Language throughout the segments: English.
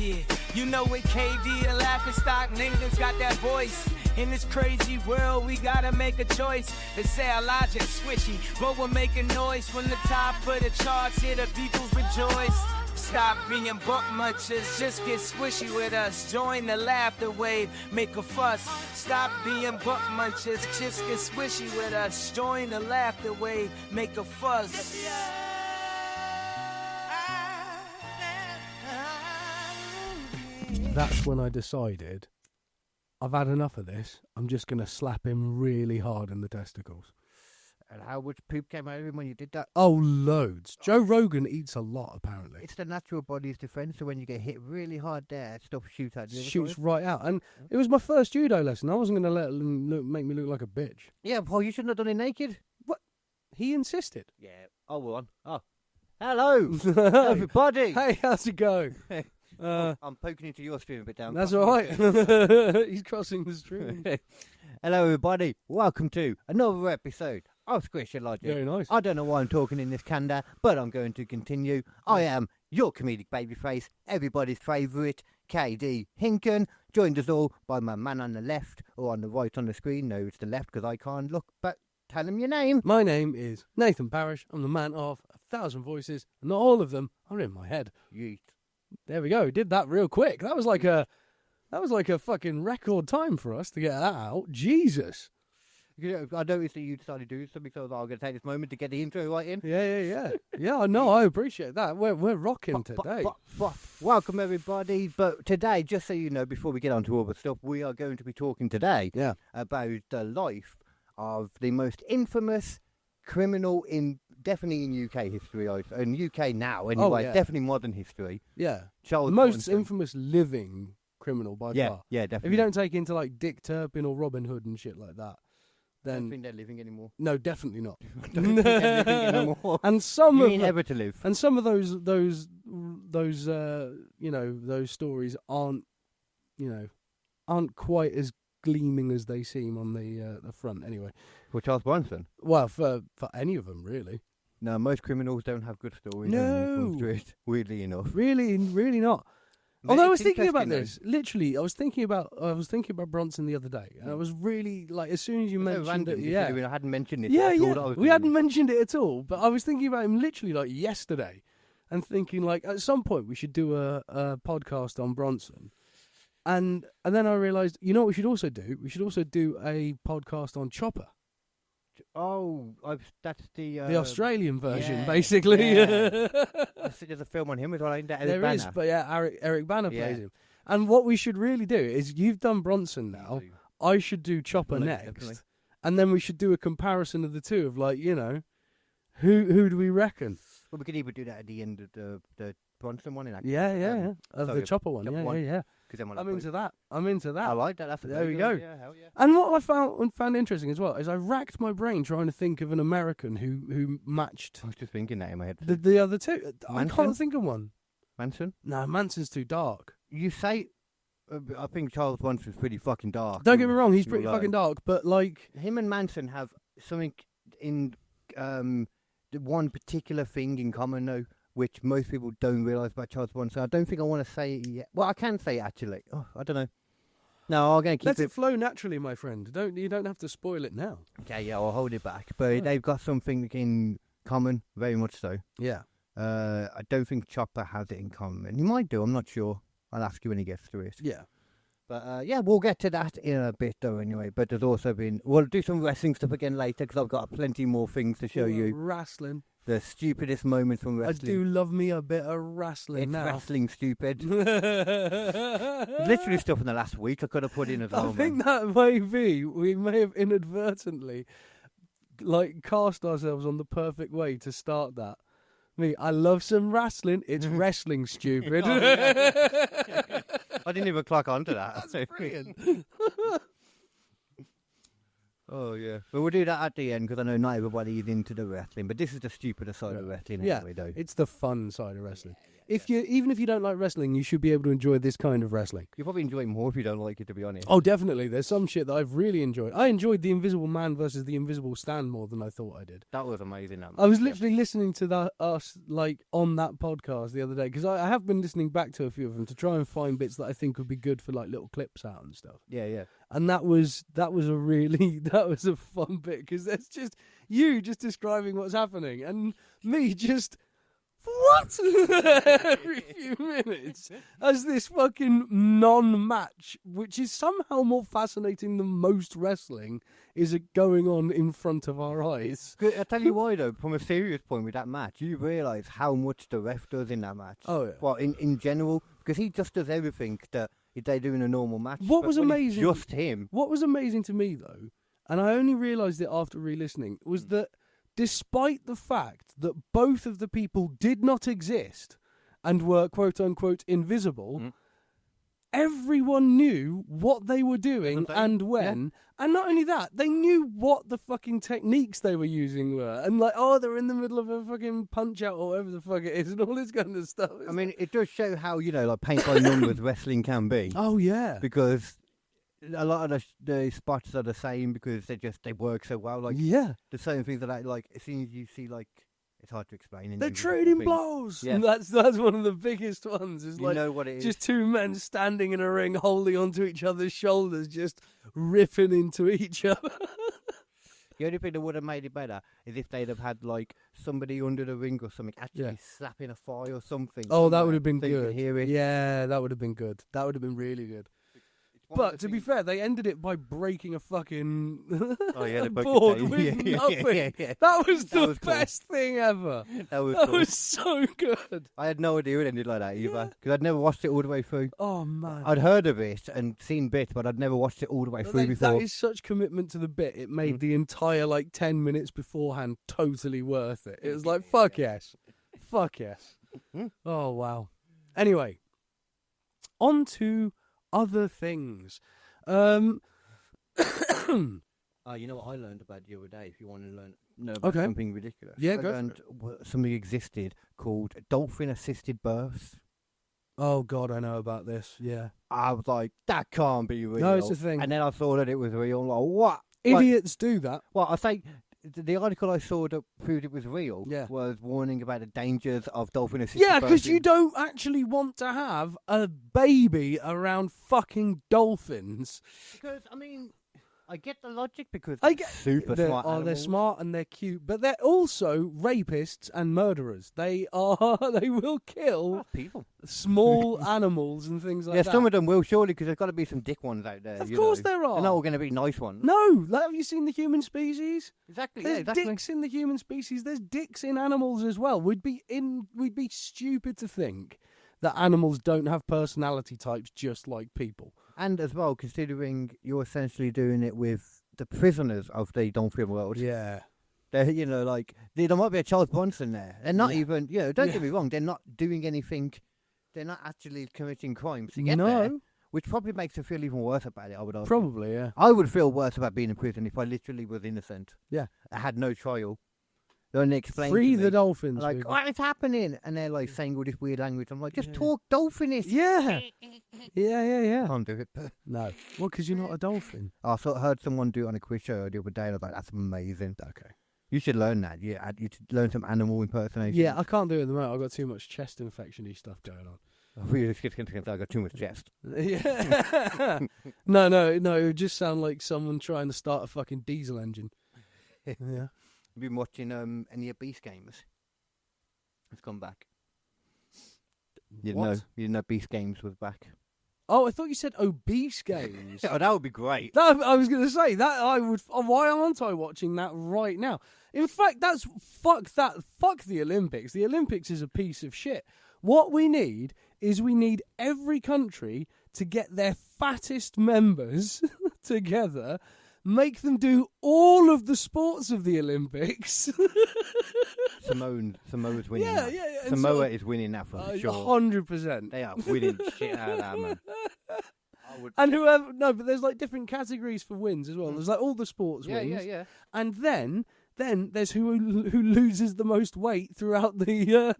Yeah, you know what KD and Laughing Stock niggas got that voice. In this crazy world, we gotta make a choice. They say our logic squishy, but we're making noise. From the top of the charts, here the people rejoice. Stop being buck munchers, just get squishy with us. Join the laughter wave, make a fuss. Stop being buck munchers, just get squishy with us. Join the laughter wave, make a fuss. That's when I decided I've had enough of this. I'm just going to slap him really hard in the testicles. And how much poop came out of him when you did that? Oh, loads. Joe Rogan eats a lot, apparently. It's the natural body's defense, so when you get hit really hard there, stuff shoots out. Shoots right out. And it was my first judo lesson. I wasn't going to let him make me look like a bitch. Yeah, Paul, you shouldn't have done it naked. What? He insisted. Yeah. Oh, well, oh. Hello, everybody. Hey, how's it going? I'm poking into your stream a bit down. That's all right. He's crossing the stream. Hello, everybody. Welcome to another episode of Squishyboys. Very nice. I don't know why I'm talking in this candor, but I'm going to continue. I am your comedic babyface, everybody's favourite, KD Hinken, joined us all by my man on the left, or on the right on the screen. No, it's the left because I can't look, but tell him your name. My name is Nathan Parish. I'm the man of 1,000 voices, and not all of them are in my head. Yeet. There we go. Did that real quick. That was like a fucking record time for us to get that out. Jesus. I noticed that you decided to do something, so I'm going to take this moment to get the intro right in. Yeah. Yeah, I know. I appreciate that. We're rocking today. But welcome, everybody. But today, just so you know, before we get on to all the stuff, we are going to be talking today about the life of the most infamous criminal definitely in UK history, in UK now anyway, definitely modern history. Yeah. Charles most Bronson. infamous living criminal by far. Yeah, definitely. If you don't take into like Dick Turpin or Robin Hood and shit like that, then I don't think they're living anymore. No, definitely not. I don't think they're living anymore. And some you mean ever to live. And some of those stories aren't quite as gleaming as they seem on the front anyway. For Charles Bronson? Well, for any of them really. No, most criminals don't have good stories. No, weirdly enough. Really not. Although I was thinking about this, literally, I was thinking about Bronson the other day, and I was really like, as soon as you mentioned it, I hadn't mentioned it. We hadn't mentioned it at all, but I was thinking about him literally like yesterday, and thinking like at some point we should do a podcast on Bronson, and then I realised, you know what we should also do? We should also do a podcast on Chopper. Oh, that's the Australian version, basically. Yeah. There's a film on him as well, ain't there? There is, but Eric Bana plays him. And what we should really do is, you've done Bronson now, I should do Chopper next, definitely. And then we should do a comparison of the two of like, who do we reckon? Well, we could even do that at the end of the Bronson one. Of the Chopper one, yeah. I'm into that. I like that. There we go. Yeah, hell yeah. And what I found interesting as well is I racked my brain trying to think of an American who matched. I was just thinking that in my head. The other two. Manson? I can't think of one. Manson? No, Manson's too dark. You say... I think Charles Bronson's pretty fucking dark. Don't get me wrong, he's pretty fucking dark, but like... Him and Manson have something in... one particular thing in common, though, which most people don't realise about Charles Bronson. I don't think I want to say it yet. Well, I can say it, actually. Oh, I don't know. No, I'm going to keep Let it flow naturally, my friend. You don't have to spoil it now. Okay, yeah, I'll hold it back. But they've got something in common, very much so. Yeah. I don't think Chopper has it in common. He might do, I'm not sure. I'll ask you when he gets through it. Yeah. But, we'll get to that in a bit, though, anyway. But there's also been... We'll do some wrestling stuff again later, because I've got plenty more things to show you. Wrestling. The stupidest moments from wrestling. I do love me a bit of wrestling now. It's wrestling stupid. Literally stuff in the last week I could have put in as well. I think that may be. We may have inadvertently cast ourselves on the perfect way to start that. I love some wrestling. It's wrestling stupid. Oh, yeah. I didn't even clock onto that. That's brilliant. Oh, yeah. But we'll do that at the end, because I know not everybody is into the wrestling. But this is the stupider side of wrestling anyway, though. It's the fun side of wrestling. Even if you don't like wrestling, you should be able to enjoy this kind of wrestling. You'll probably enjoy it more if you don't like it, to be honest. Oh, definitely. There's some shit that I've really enjoyed. I enjoyed the Invisible Man versus the Invisible Stan more than I thought I did. That was amazing. I was literally listening to us like on that podcast the other day because I have been listening back to a few of them to try and find bits that I think would be good for like little clips out and stuff. Yeah. And that was a fun bit because there's just you just describing what's happening and me just what every few minutes as this fucking non-match, which is somehow more fascinating than most wrestling, is going on in front of our eyes. I tell you why though, from a serious point with that match, you realise how much the ref does in that match. Oh yeah. Well, in general, because he just does everything that they do in a normal match. What was amazing? Just him. What was amazing to me though, and I only realised it after re-listening, was that despite the fact that both of the people did not exist and were quote-unquote invisible, everyone knew what they were doing and when. Yeah. And not only that, they knew what the fucking techniques they were using were. And like, they're in the middle of a fucking punch-out or whatever the fuck it is and all this kind of stuff. I mean, it does show how, like paint by numbers wrestling can be. Oh, yeah. Because a lot of the spots are the same because they work so well. Like, the same things that like as soon as you see like it's hard to explain. They're trading blows. Yeah. And that's one of the biggest ones. Is you know what it is. Just two men standing in a ring, holding onto each other's shoulders, just ripping into each other. The only thing that would have made it better is if they'd have had like somebody under the ring or something actually slapping a thigh or something. Oh, that would have been so good. You could hear it. Yeah, that would have been good. That would have been really good. But to be fair, they ended it by breaking a fucking board with nothing. Yeah. That was the best thing ever. That was so good. I had no idea it ended like that either because I'd never watched it all the way through. Oh man, I'd heard of it and seen bits, but I'd never watched it all the way through before. That is such commitment to the bit. It made the entire 10 minutes beforehand totally worth it. It was like fuck yes. Oh wow. Anyway, on to other things. You know what I learned about the other day? If you want to know about something ridiculous, I learned something existed called dolphin-assisted births. Oh God, I know about this. Yeah, I was like, that can't be real. No, it's a thing. And then I saw that it was real. I'm like, what? Idiots do that. Well, I say. The article I saw that proved it was real was warning about the dangers of dolphin-assisted birthing. Yeah, because you don't actually want to have a baby around fucking dolphins. Because, I mean, I get the logic because they're super smart animals. They're smart and they're cute, but they're also rapists and murderers. They will kill people, small animals and things like that. Yeah, some of them will surely because there's got to be some dick ones out there. Of course there are. They're not all going to be nice ones. No, have you seen the human species? Exactly. There's dicks in the human species. There's dicks in animals as well. We'd be stupid to think that animals don't have personality types just like people. And as well, considering you're essentially doing it with the prisoners of the dolphin world. Yeah. They're, there might be a Charles Bronson there. They're not even, don't get me wrong, they're not doing anything. They're not actually committing crimes to get there. Which probably makes it feel even worse about it, I would argue. Probably, yeah. I would feel worse about being in prison if I literally was innocent. Yeah. I had no trial. Then they explain Free to me, the dolphins. like, what is happening? And they're saying all this weird language. I'm like, just talk dolphinish. Yeah. Yeah. Can't do it. No. Well, because you're not a dolphin. I heard someone do it on a quiz show the other day. And I was like, that's amazing. Okay. You should learn that. Yeah, you should learn some animal impersonation. Yeah, I can't do it at the moment. I've got too much chest infection-y stuff going on. I got too much chest. Yeah. No. It would just sound like someone trying to start a fucking diesel engine. Yeah. Have you been watching any of Beast Games? It's gone back. You didn't know Beast Games was back. Oh, I thought you said obese games. Oh, that would be great. I was going to say that I would. Why aren't I watching that right now? In fact, fuck that. Fuck the Olympics. The Olympics is a piece of shit. What we need is every country to get their fattest members together, make them do all of the sports of the Olympics. Samoa's winning. Yeah. Samoa is winning that for sure. 100%. They are winning shit out of that, man. And whoever, but there's different categories for wins as well. There's all the sports wins. Yeah. And then Then there's who loses the most weight throughout the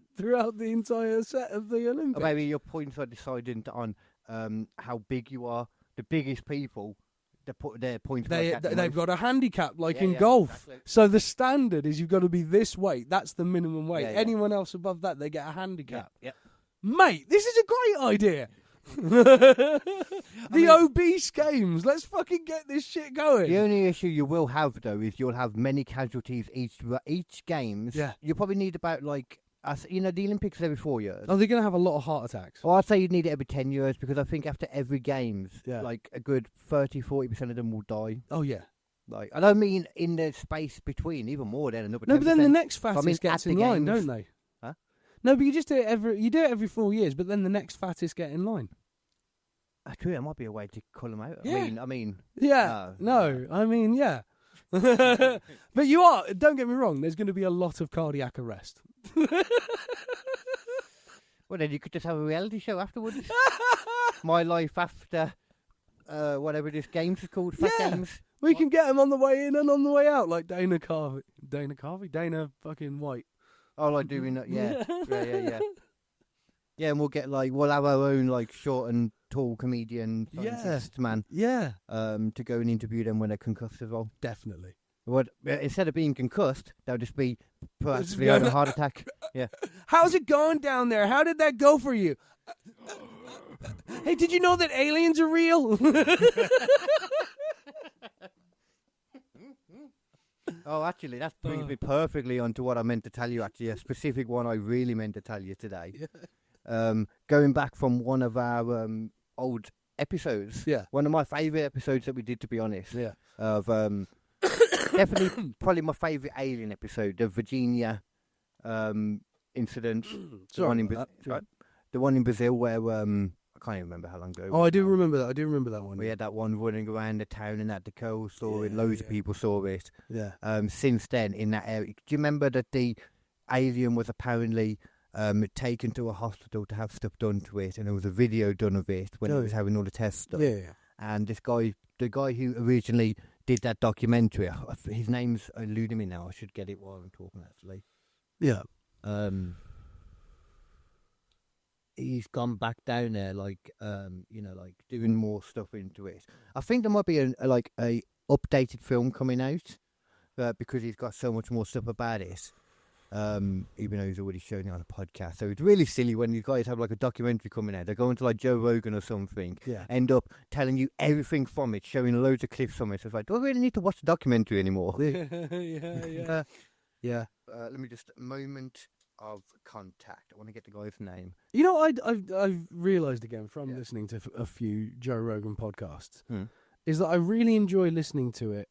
entire set of the Olympics. Or maybe your points are decided on how big you are. The biggest people, they put their points. They've got a handicap, like in golf. Exactly. So the standard is you've got to be this weight. That's the minimum weight. Yeah. Anyone else above that, they get a handicap. Yeah. Mate, this is a great idea. The obese games. Let's fucking get this shit going. The only issue you will have though is you'll have many casualties each games. Yeah. You probably need about the Olympics every 4 years. Oh, they're going to have a lot of heart attacks. Well, I'd say you'd need it every 10 years because I think after every games, Yeah. like a good 30-40% of them will die. Oh, yeah. Like, I don't mean in the space between, even more than another 10%. No, but then the next fattest at gets the in line, games- don't they? Huh? No, but you just do it every 4 years, but then the next fattest get in line. True, that might be a way to call them out. Yeah. I mean, Yeah. No, I mean, yeah. But you are, don't get me wrong, there's going to be a lot of cardiac arrest. well, then you could just have a reality show afterwards. My life after whatever this game's is called, Fat Yeah. Games. We can get them on the way in and on the way out, like Dana fucking White. Oh, like doing that, yeah. Yeah. Yeah, and we'll have our own short and tall comedian scientist man. Yeah. To go and interview them when they're concussed as well. Definitely. Instead of being concussed, they'll just be perhaps Just having a heart attack. Yeah. How's it going down there? How did that go for you? Hey, did you know that aliens are real? Oh, actually, that brings me perfectly onto what I meant to tell you. Actually, a specific one I really meant to tell you today. Going back from one of our old episodes. Yeah. One of my favourite episodes that we did, to be honest. Yeah. Of definitely probably my favourite alien episode, the Virginia incident. The one in Brazil where I can't even remember how long ago. Oh, I do remember that. I do remember that one. We had that one running around the town and that the co saw it. Loads of people saw it. Yeah. Since then, in that area, do you remember that the alien was apparently taken to a hospital to have stuff done to it, and there was a video done of it when it was having all the tests done. Yeah. And this guy, the guy who originally did that documentary, his name's eluding me now. I should get it while I'm talking. Actually. Yeah. He's gone back down there, doing more stuff into it. I think there might be a updated film coming out because he's got so much more stuff about it. Even though he's already shown it on a podcast, so it's really silly when you guys have a documentary coming out. They're going to Joe Rogan or something, end up telling you everything from it, showing loads of clips from it. So it's do I really need to watch the documentary anymore? Yeah. Let me just moment of contact. I want to get the guy's name. You know, I've realised again from listening to a few Joe Rogan podcasts is that I really enjoy listening to it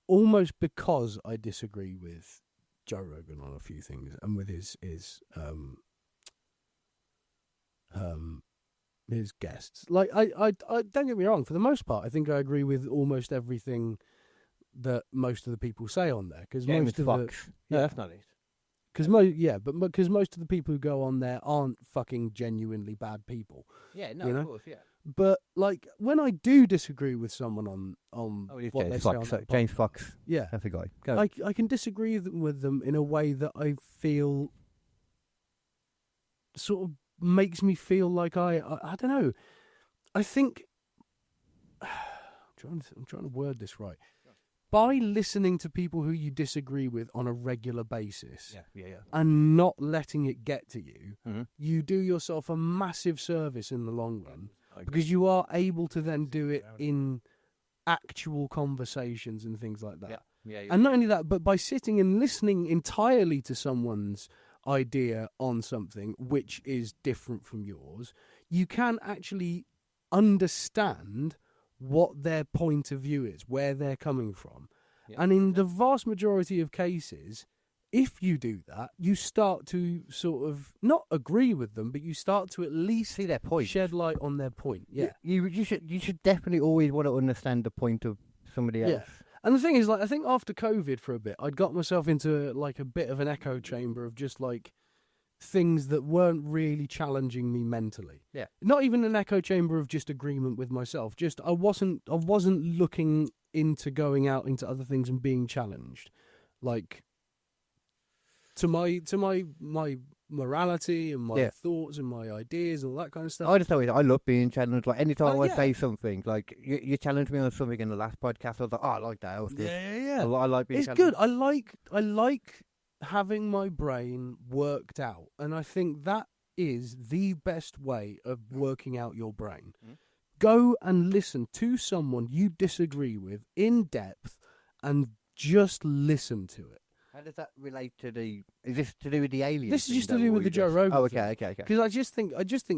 almost because I disagree with Joe Rogan on a few things and with his guests. I don't get me wrong, for the most part I think I agree with almost everything that most of the people say on there, because most of that's not it. Because most of the people who go on there aren't fucking genuinely bad people. Yeah, no, of course, yeah. But when I do disagree with someone on what they say on that James Fox, yeah, that's a guy. I can disagree with them in a way that I feel sort of makes me feel like I don't know. I think I'm trying to word this right. By listening to people who you disagree with on a regular basis, and not letting it get to you, you do yourself a massive service in the long run, because you are able to then do it in actual conversations and things like that. And not only that, but by sitting and listening entirely to someone's idea on something which is different from yours, you can actually understand what their point of view is, where they're coming from. And in the vast majority of cases, if you do that, you start to sort of not agree with them, but you start to at least see their point, shed light on their point. Yeah, you should definitely always want to understand the point of somebody else. Yeah. And the thing is, I think after COVID for a bit, I'd got myself into a bit of an echo chamber of just things that weren't really challenging me mentally. Yeah. Not even an echo chamber of just agreement with myself. Just I wasn't looking into going out into other things and being challenged. like to my morality and my thoughts and my ideas and all that kind of stuff. I just always, I love being challenged. Like anytime I yeah. say something, like you challenged me on something in the last podcast, I was like, I like that. That was good. Yeah. I like being it's challenged. good. I like having my brain worked out, and I think that is the best way of working out your brain. Go and listen to someone you disagree with in depth and just listen to it. How does that relate to the? Is this to do with the aliens? This is just to do with the Joe Rogan. Oh, okay. Because I just think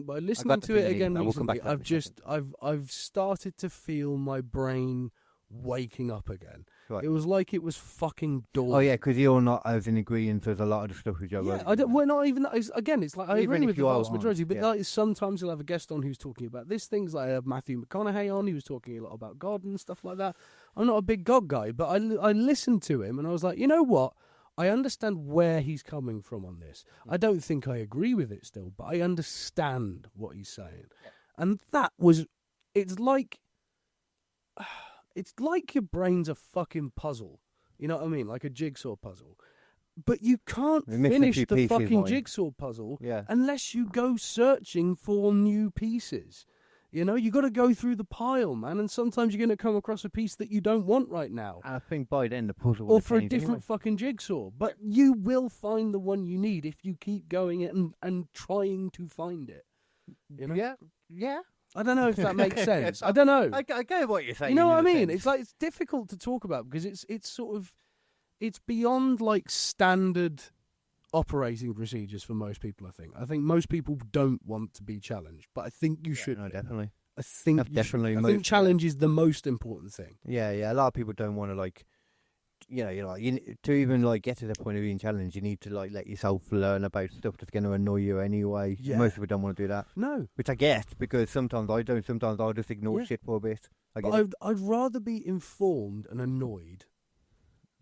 by listening to it again recently, I've started to feel my brain waking up again. Right. It was like it was fucking dawn. Oh yeah, because you're not as in agreement as a lot of the stuff with Joe Rogan. I don't. We're not even. Again, it's like I agree with the vast majority, but like, sometimes he'll have a guest on who's talking about this things. Like I have Matthew McConaughey on. He was talking a lot about God and stuff like that. I'm not a big God guy, but I listened to him and I was like, you know what? I understand where he's coming from on this. I don't think I agree with it still, but I understand what he's saying. And that was, it's like your brain's a fucking puzzle. You know what I mean? Like a jigsaw puzzle. But you can't finish the fucking jigsaw puzzle unless you go searching for new pieces. You know, you got to go through the pile, man, and sometimes you're going to come across a piece that you don't want right now. I think by then the puzzle will or for a different fucking jigsaw. But you will find the one you need if you keep going and trying to find it. You know? Yeah. I don't know if that makes sense. I don't know. I get what you're saying. You know what I mean? It's like it's difficult to talk about because it's sort of it's beyond like standard operating procedures for most people. I think most people don't want to be challenged, but I think you should. No, definitely. I think I think challenge is the most important thing. Yeah. A lot of people don't want to like, to even like get to the point of being challenged. You need to like let yourself learn about stuff that's going to annoy you anyway. Yeah. Most people don't want to do that. No, which I get because sometimes I don't. Sometimes I'll just ignore shit for a bit. I'd rather be informed and annoyed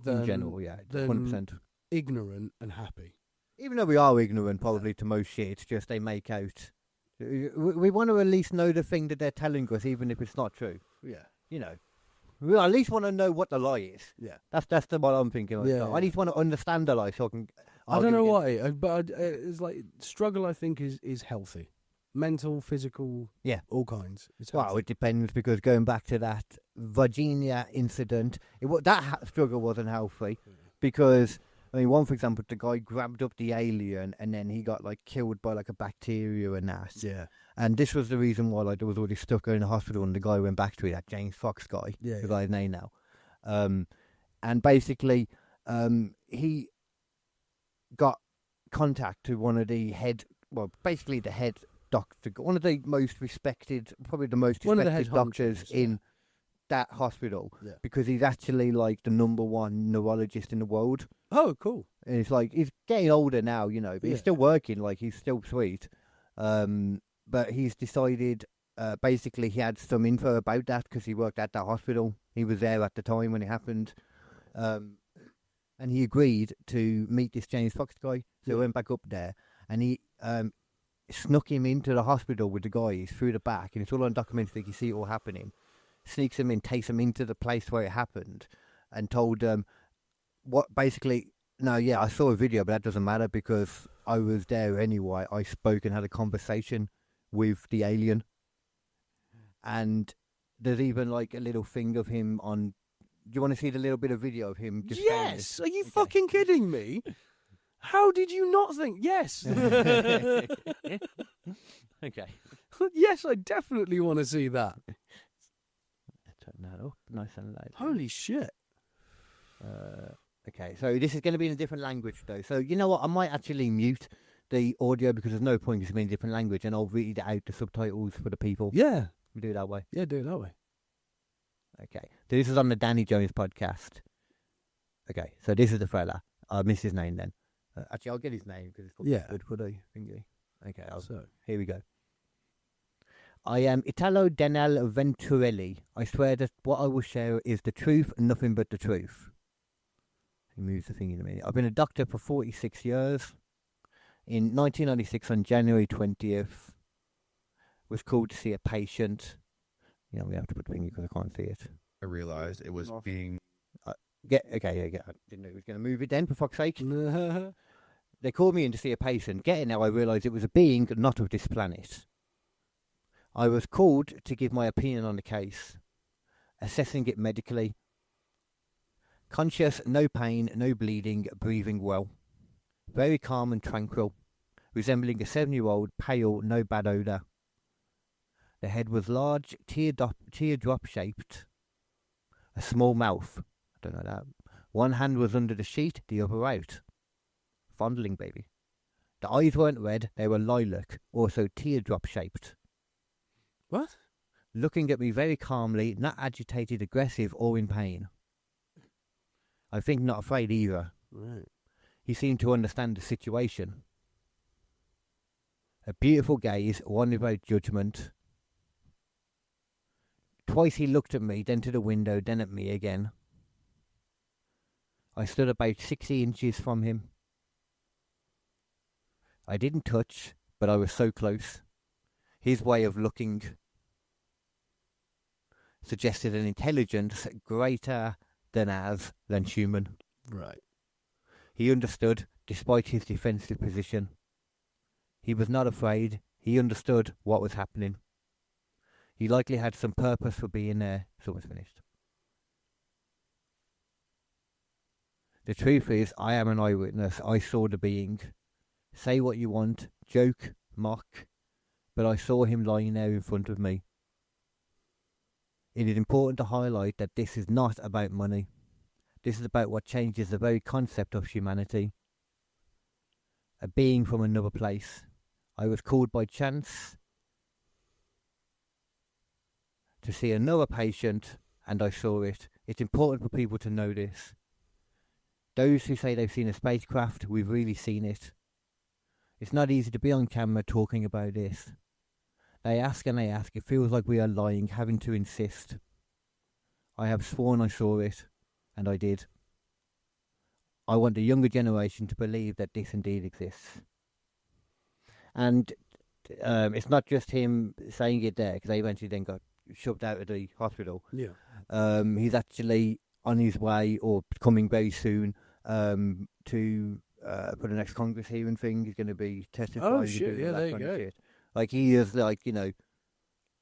than in general, 100%. Ignorant and happy. Even though we are ignorant probably to most shit, just they make out. We want to at least know the thing that they're telling us, even if it's not true. Yeah. You know. We at least want to know what the lie is. Yeah. That's what I'm thinking. Yeah. I at least want to understand the lie so I can... I don't know why, but it's like struggle I think is healthy. Mental, physical, all kinds. Well, it depends because going back to that Virginia incident, that struggle wasn't healthy because... I mean, one, for example, the guy grabbed up the alien and then he got, like, killed by, like, a bacteria and that. Yeah. And this was the reason why, like, there was all this stuff going in the hospital and the guy went back to it, that James Fox guy. Yeah. The guy's name now. And basically, he got contact to one of the head doctor, one of the most respected, probably the most respected doctors in that hospital because he's actually like the #1 neurologist in the world. Oh, cool. And it's like he's getting older now, but he's still working, like he's still sweet. But he's decided basically he had some info about that because he worked at that hospital. He was there at the time when it happened. And he agreed to meet this James Fox guy. So he went back up there and he snuck him into the hospital with the guys through the back, and it's all on documentary. You see it all happening. Sneaks him in, takes him into the place where it happened, and told them what basically. No, I saw a video, but that doesn't matter because I was there anyway. I spoke and had a conversation with the alien, and there's even like a little thing of him on. Do you want to see the little bit of video of him? Just yes. Are you fucking kidding me? How did you not think? Yes. Okay. Yes, I definitely want to see that. Turn that up, nice and loud. Holy shit. Okay, so this is going to be in a different language though. So you know what? I might actually mute the audio because there's no point in being in a different language, and I'll read out the subtitles for the people. Yeah. We do it that way. Yeah, do it that way. Okay. So this is on the Danny Jones podcast. Okay, so this is the fella. I missed his name then. Actually, I'll get his name because it's probably good for the thingy. Okay, here we go. I am Italo Denel Venturelli. I swear that what I will share is the truth and nothing but the truth. He moves the thing in a minute. I've been a doctor for 46 years. In 1996, on January 20th, was called to see a patient. We have to put the thing because I can't see it. I realized it was being... I didn't know he was going to move it then, for fuck's sake. They called me in to see a patient. Getting there, I realised it was a being not of this planet. I was called to give my opinion on the case, assessing it medically. Conscious, no pain, no bleeding, breathing well. Very calm and tranquil, resembling a 7-year-old, pale, no bad odour. The head was large, teardrop-shaped. A small mouth. I don't know that. One hand was under the sheet, the other out. Fondling, baby. The eyes weren't red, they were lilac, also teardrop-shaped. What? Looking at me very calmly, not agitated, aggressive, or in pain. I think not afraid either. Right. He seemed to understand the situation. A beautiful gaze, one without judgment. Twice he looked at me, then to the window, then at me again. I stood about 60 inches from him. I didn't touch, but I was so close. His way of looking suggested an intelligence greater than human. Right. He understood, despite his defensive position. He was not afraid. He understood what was happening. He likely had some purpose for being there. It's almost finished. The truth is, I am an eyewitness. I saw the being. Say what you want, joke, mock, but I saw him lying there in front of me. It is important to highlight that this is not about money. This is about what changes the very concept of humanity. A being from another place. I was called by chance to see another patient, and I saw it. It's important for people to know this. Those who say they've seen a spacecraft, we've really seen it. It's not easy to be on camera talking about this. They ask and they ask. It feels like we are lying, having to insist. I have sworn I saw it, and I did. I want the younger generation to believe that this indeed exists. And it's not just him saying it there, because they eventually then got shoved out of the hospital. Yeah. He's actually on his way, or coming very soon, to for the next Congress hearing thing. He's going to be testifying. Oh shit! Yeah, there you go. Like, he is, like, you know,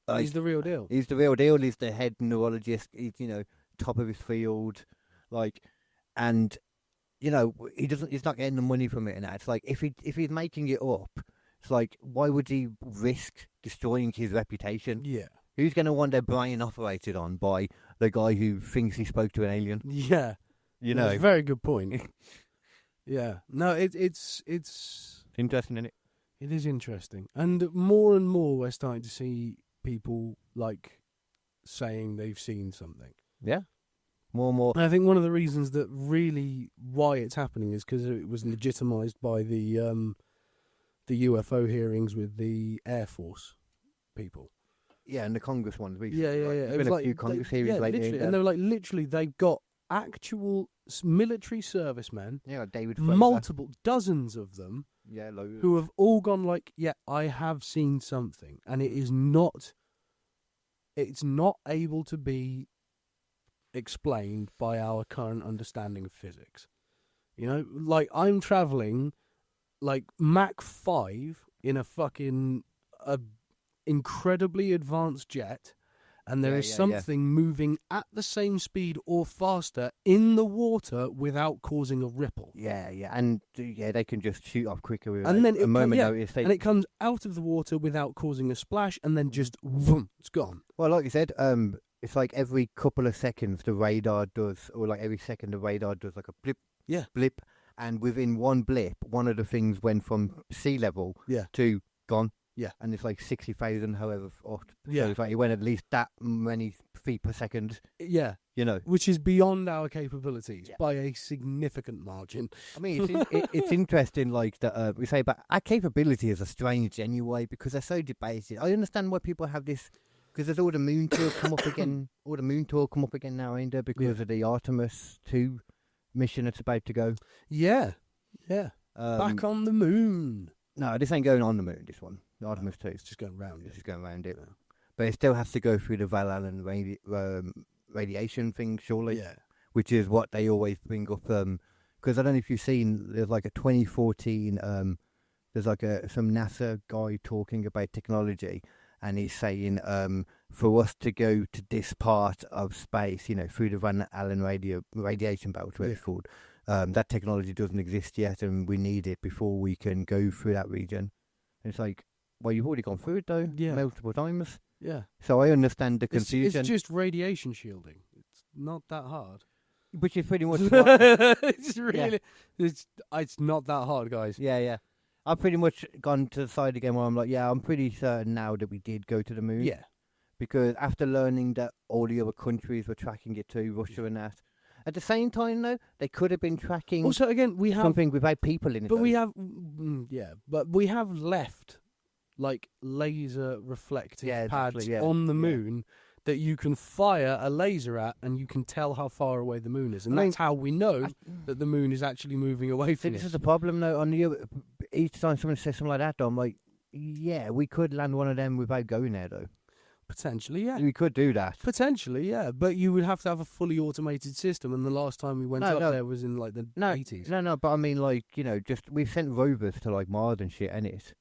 like, he's the real deal. He's the real deal. He's the head neurologist. He's, you know, top of his field. Like, and, you know, he's not getting the money from it. And that. It's like, if he's making it up, it's like, why would he risk destroying his reputation? Yeah. Who's going to want their brain operated on by the guy who thinks he spoke to an alien? Yeah. You know. That's a very good point. Yeah. No, it's interesting, isn't it? It is interesting. And more we're starting to see people, like, saying they've seen something. Yeah. More and more. And I think one of the reasons that really why it's happening is because it was legitimised by the UFO hearings with the Air Force people. Yeah, and the Congress ones. Yeah. There's been a few Congress hearings lately. And they were like, literally, they've got actual military servicemen. Yeah, David Fraser. Multiple, dozens of them. Yeah, loads. Who have all gone like, yeah, I have seen something. And it's not able to be explained by our current understanding of physics. You know, like, I'm travelling, like, Mach 5 in a fucking incredibly advanced jet, and there is something moving at the same speed or faster in the water without causing a ripple. Yeah, and they can just shoot off quicker with and then a moment notice. And it comes out of the water without causing a splash, and then just boom, it's gone. Well, like you said, it's like every couple of seconds the radar does, or like every second the radar does like a blip, and within one blip, one of the things went from sea level to gone. Yeah. And it's like 60,000, however oft. Yeah. So it's like it went at least that many feet per second. Yeah. You know. Which is beyond our capabilities by a significant margin. I mean, it's interesting, like, that we say, but our capabilities are strange anyway, because they're so debated. I understand why people have this, because there's all the moon tour come up again, now, ain't there, because of the Artemis 2 mission that's about to go. Yeah. Back on the moon. No, this ain't going on the moon, this one. The Artemis 2. It's just going round it. It's just going around it. Yeah. But it still has to go through the Val Allen radiation thing, surely. Yeah. which is what they always bring up. Because I don't know if you've seen, there's like a 2014, there's like some NASA guy talking about technology, and he's saying for us to go to this part of space, through the Van Allen radiation belt, what it's called, that technology doesn't exist yet, and we need it before we can go through that region. And it's like, well, you've already gone through it though, multiple times. Yeah. So I understand the confusion. It's just radiation shielding. It's not that hard. Which is pretty much it's really it's not that hard, guys. Yeah. I've pretty much gone to the side again where I'm like, I'm pretty certain now that we did go to the moon. Yeah. Because after learning that all the other countries were tracking it too, Russia and that. At the same time, though, they could have been tracking also, again, we have something without people in it. But we have, but we have left, like, laser reflective pads on the moon that you can fire a laser at, and you can tell how far away the moon is. And that's how we know that the moon is actually moving away from us. This is the problem, though. Each time someone says something like that, though, I'm like, yeah, we could land one of them without going there, though. Potentially, yeah. We could do that. Potentially, yeah. But you would have to have a fully automated system, and the last time we went up there was in, like, the 80s. No, but I mean, like, just we've sent rovers to, like, Mars and shit, innit?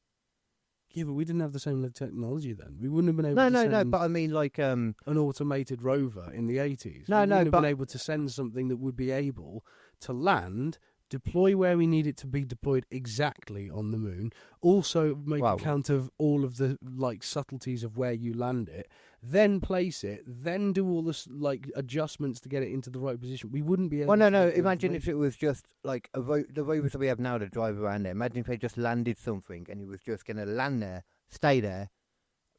Yeah, but we didn't have the same technology then. We wouldn't have been able to send... No, but I mean, like... an automated rover in the 80s. No, we wouldn't have but... been able to send something that would be able to land, deploy where we need it to be deployed exactly on the moon, also make account of all of the, like, subtleties of where you land it, then place it, then do all this, like, adjustments to get it into the right position. We wouldn't be able to... Well, no, imagine if it was just, like, the rovers that we have now that drive around there. Imagine if they just landed something and it was just going to land there, stay there,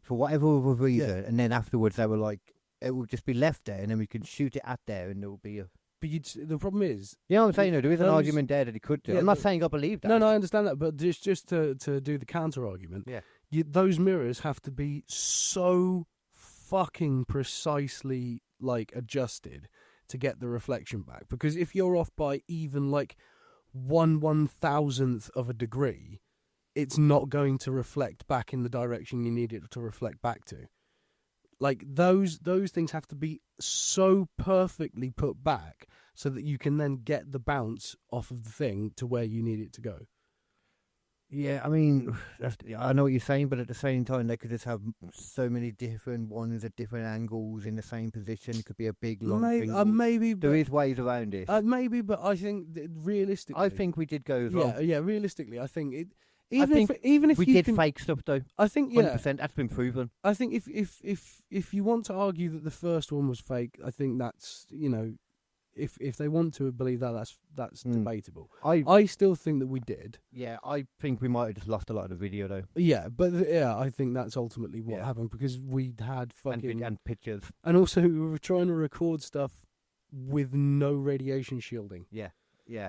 for whatever other reason, and then afterwards they were like, it would just be left there, and then we can shoot it at there, and there will be a... But the problem is... Yeah, I'm saying, there is an argument there that he could do. Yeah, I'm not saying I believe that. No, I understand that, but just to do the counter-argument, those mirrors have to be so fucking precisely, like, adjusted to get the reflection back. Because if you're off by even, like, 1/1000th of a degree, it's not going to reflect back in the direction you need it to reflect back to. Like, those things have to be so perfectly put back so that you can then get the bounce off of the thing to where you need it to go. Yeah, I mean, I know what you're saying, but at the same time, they could just have so many different ones at different angles in the same position. It could be a big, long thing. Maybe. There is ways around it. Maybe, but I think realistically... I think we did go as well. Yeah, realistically, I think it... Even if we did fake stuff, though, I think 100%, that's been proven. I think if you want to argue that the first one was fake, I think that's, if they want to believe that's debatable. I still think that we did. Yeah, I think we might have just lost a lot of the video, though. Yeah, but I think that's ultimately what happened, because we had fucking and pictures, and also we were trying to record stuff with no radiation shielding. Yeah.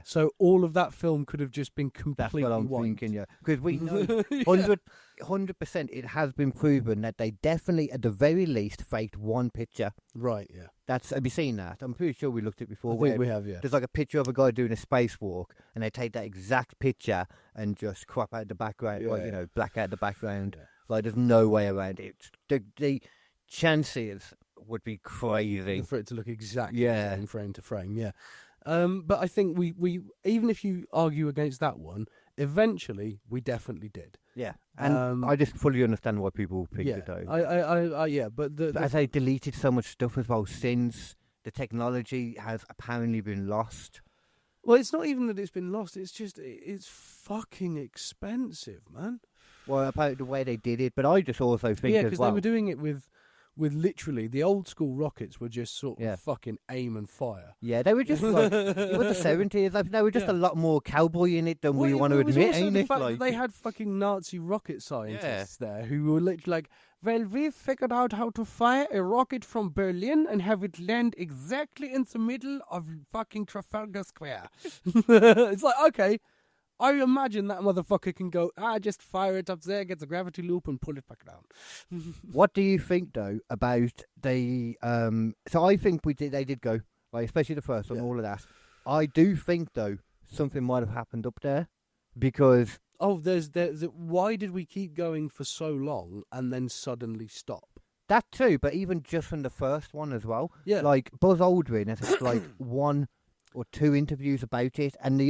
So all of that film could have just been completely That's what I'm wiped. thinking, because we know 100% it has been proven that they definitely, at the very least, faked one picture. Right, yeah. Have you seen that? I'm pretty sure we looked at it before. I think we have, yeah. There's like a picture of a guy doing a spacewalk, and they take that exact picture and just crop out the background, black out the background. Yeah. Like, there's no way around it. The chances would be crazy. For it to look exactly the same frame to frame, yeah. But I think we even if you argue against that one, eventually we definitely did. Yeah, and I just fully understand why people picked it though. But as they deleted so much stuff as well since the technology has apparently been lost. Well, it's not even that it's been lost. It's just it's fucking expensive, man. Well, about the way they did it, but I just also think because they were doing it with literally the old school rockets were just sort of fucking aim and fire. Yeah, they were just like, it was the 70s. They were just a lot more cowboy in it than we want to admit, ain't it? Like, they had fucking Nazi rocket scientists there who were literally like, well, we've figured out how to fire a rocket from Berlin and have it land exactly in the middle of fucking Trafalgar Square. It's like, okay. I imagine that motherfucker can go, just fire it up there, get the gravity loop and pull it back down. What do you think, though, about the... so I think they did go, like, especially the first one, all of that. I do think, though, something might have happened up there, because... Oh, why did we keep going for so long and then suddenly stop? That too, but even just from the first one as well. Yeah. Like Buzz Aldrin has like 1 or 2 interviews about it, and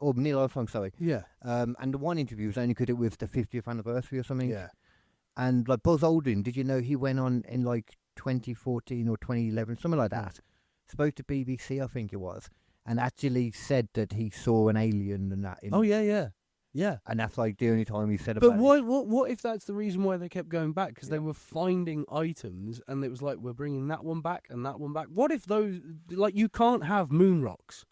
or Neil Armstrong, sorry. Yeah. And the one interview was only because it was the 50th anniversary or something. Yeah. And like Buzz Aldrin, did you know he went on in like 2014 or 2011, something like that? Spoke to BBC, I think it was, and actually said that he saw an alien and that. Oh yeah. And that's like the only time he said about it. But what if that's the reason why they kept going back? Because they were finding items, and it was like, we're bringing that one back and that one back. What if those, like, you can't have moon rocks?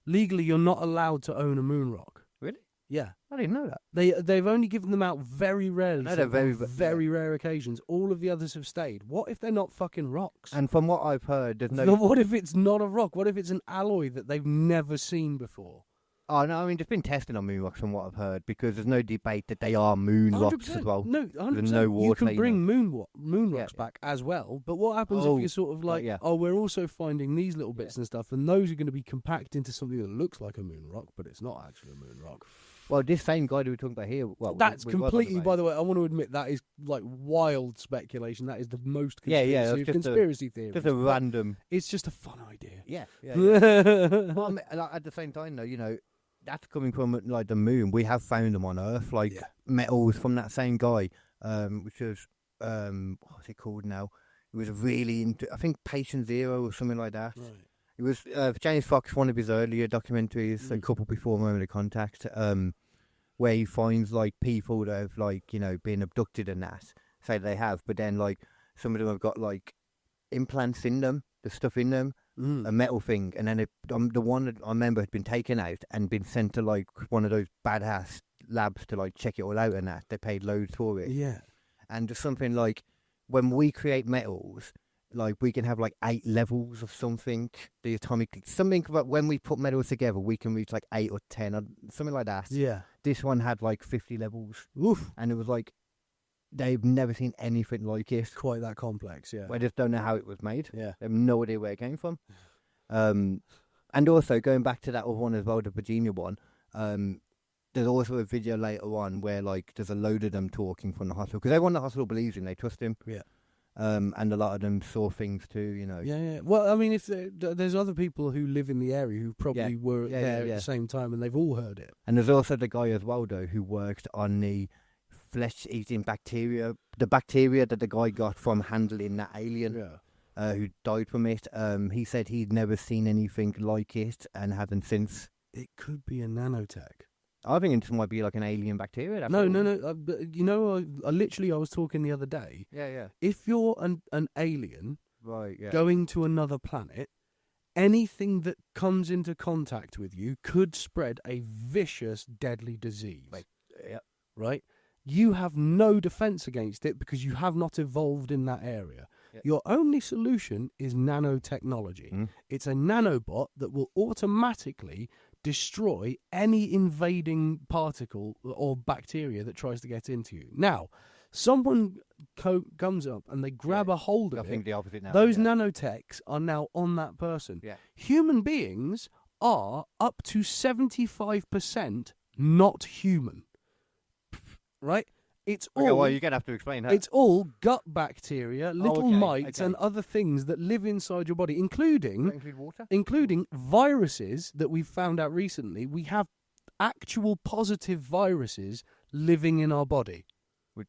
Legally, you're not allowed to own a moon rock. Really? Yeah. I didn't know that. They've only given them out very rarely. No, they're very rare occasions. All of the others have stayed. What if they're not fucking rocks? And from what I've heard, there's no... What if it's not a rock? What if it's an alloy that they've never seen before? Oh, no, I mean, there's been testing on moon rocks from what I've heard, because there's no debate that they are moon rocks as well. No, 100%. There's no water. You can bring moon rocks back as well, but what happens if you're sort of like, we're also finding these little bits and stuff, and those are going to be compact into something that looks like a moon rock, but it's not actually a moon rock. Well, this same guy that we're talking about here... Well, that's completely, by the way, I want to admit, that is like wild speculation. That is the most conspiracy theory. Just a random... It's just a fun idea. Yeah. Well, I mean, like, at the same time, though, you know, that's coming from like the moon. We have found them on Earth, like metals from that same guy, which was what's it called now? It was really I think Patient Zero or something like that. Right. It was James Fox, one of his earlier documentaries, a couple before Moment of Contact, where he finds like people that have like, you know, been abducted and that. Say they have, but then like some of them have got like implants in them, the stuff in them. A metal thing, and then the one that I remember had been taken out and been sent to like one of those badass labs to like check it all out, and that they paid loads for it. Yeah, and there's something like when we create metals, like we can have like 8 levels of something. The atomic something about when we put metals together, we can reach like 8 or 10 or something like that. Yeah, this one had like 50 levels. Oof. And it was like they've never seen anything like it. Quite that complex, yeah. I just don't know how it was made. Yeah. They have no idea where it came from. And also, going back to that other one as well, the Virginia one, there's also a video later on where, like, there's a load of them talking from the hospital. Because everyone in the hospital believes him, they trust him. Yeah. And a lot of them saw things too, you know. Yeah. Well, I mean, if there's other people who live in the area who probably were there at the same time, and they've all heard it. And there's also the guy as well, though, who worked on the flesh-eating bacteria, the bacteria that the guy got from handling that alien, who died from it. He said he'd never seen anything like it and hasn't since. It could be a nanotech. I think it might be like an alien bacteria. No. You know, I was talking the other day. Yeah. If you're an alien, right, going to another planet, anything that comes into contact with you could spread a vicious, deadly disease. Right? You have no defense against it because you have not evolved in that area. Yep. Your only solution is nanotechnology. It's a nanobot that will automatically destroy any invading particle or bacteria that tries to get into you. Now, someone comes up and they grab a hold of it. I think the opposite now. Those nanotechs are now on that person. Yeah. Human beings are up to 75% not human. Right? It's all. Okay, well, you're going to have to explain that. It's all gut bacteria, little mites, and other things that live inside your body, including water? Including viruses that we've found out recently. We have actual positive viruses living in our body. What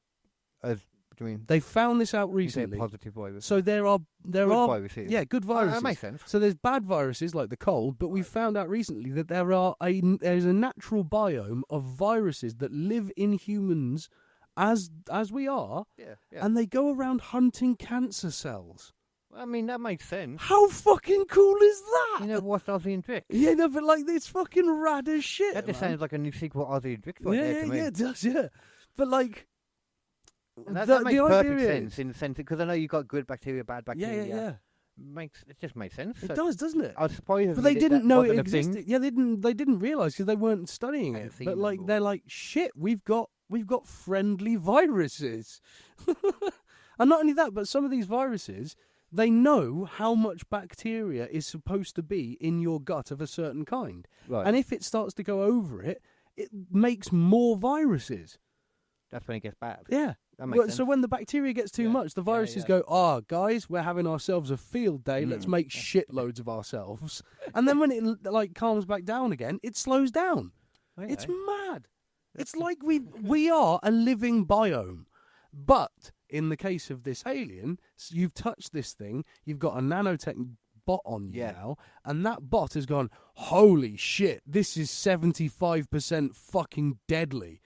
do you mean? They found this out recently. Positive viruses. So there are viruses. Yeah, good viruses. That makes sense. So there's bad viruses like the cold, but we found out recently that there's a natural biome of viruses that live in humans as we are, and they go around hunting cancer cells. I mean, that makes sense. How fucking cool is that? You know, what's Ozzy and Drix? Yeah, no, but like, it's fucking rad as shit. That just sounds like a new sequel to Ozzy and Drix. Yeah, it does, yeah. But like, that makes perfect sense in the sense because I know you've got good bacteria, bad bacteria. Yeah. It just makes sense. It does, doesn't it? I was surprised, but they didn't know it existed. Yeah, they didn't realize because they weren't studying it. But like, they're like, shit, we've got friendly viruses, and not only that, but some of these viruses, they know how much bacteria is supposed to be in your gut of a certain kind, right? And if it starts to go over it, it makes more viruses. That's when it gets bad. Yeah. That makes sense. So when the bacteria gets too much, the viruses go, guys, we're having ourselves a field day. Let's make shitloads of ourselves. And then when it calms back down again, it slows down. Okay. It's mad. It's like we are a living biome. But in the case of this alien, you've touched this thing, you've got a nanotech bot on you now, and that bot has gone, holy shit, this is 75% fucking deadly.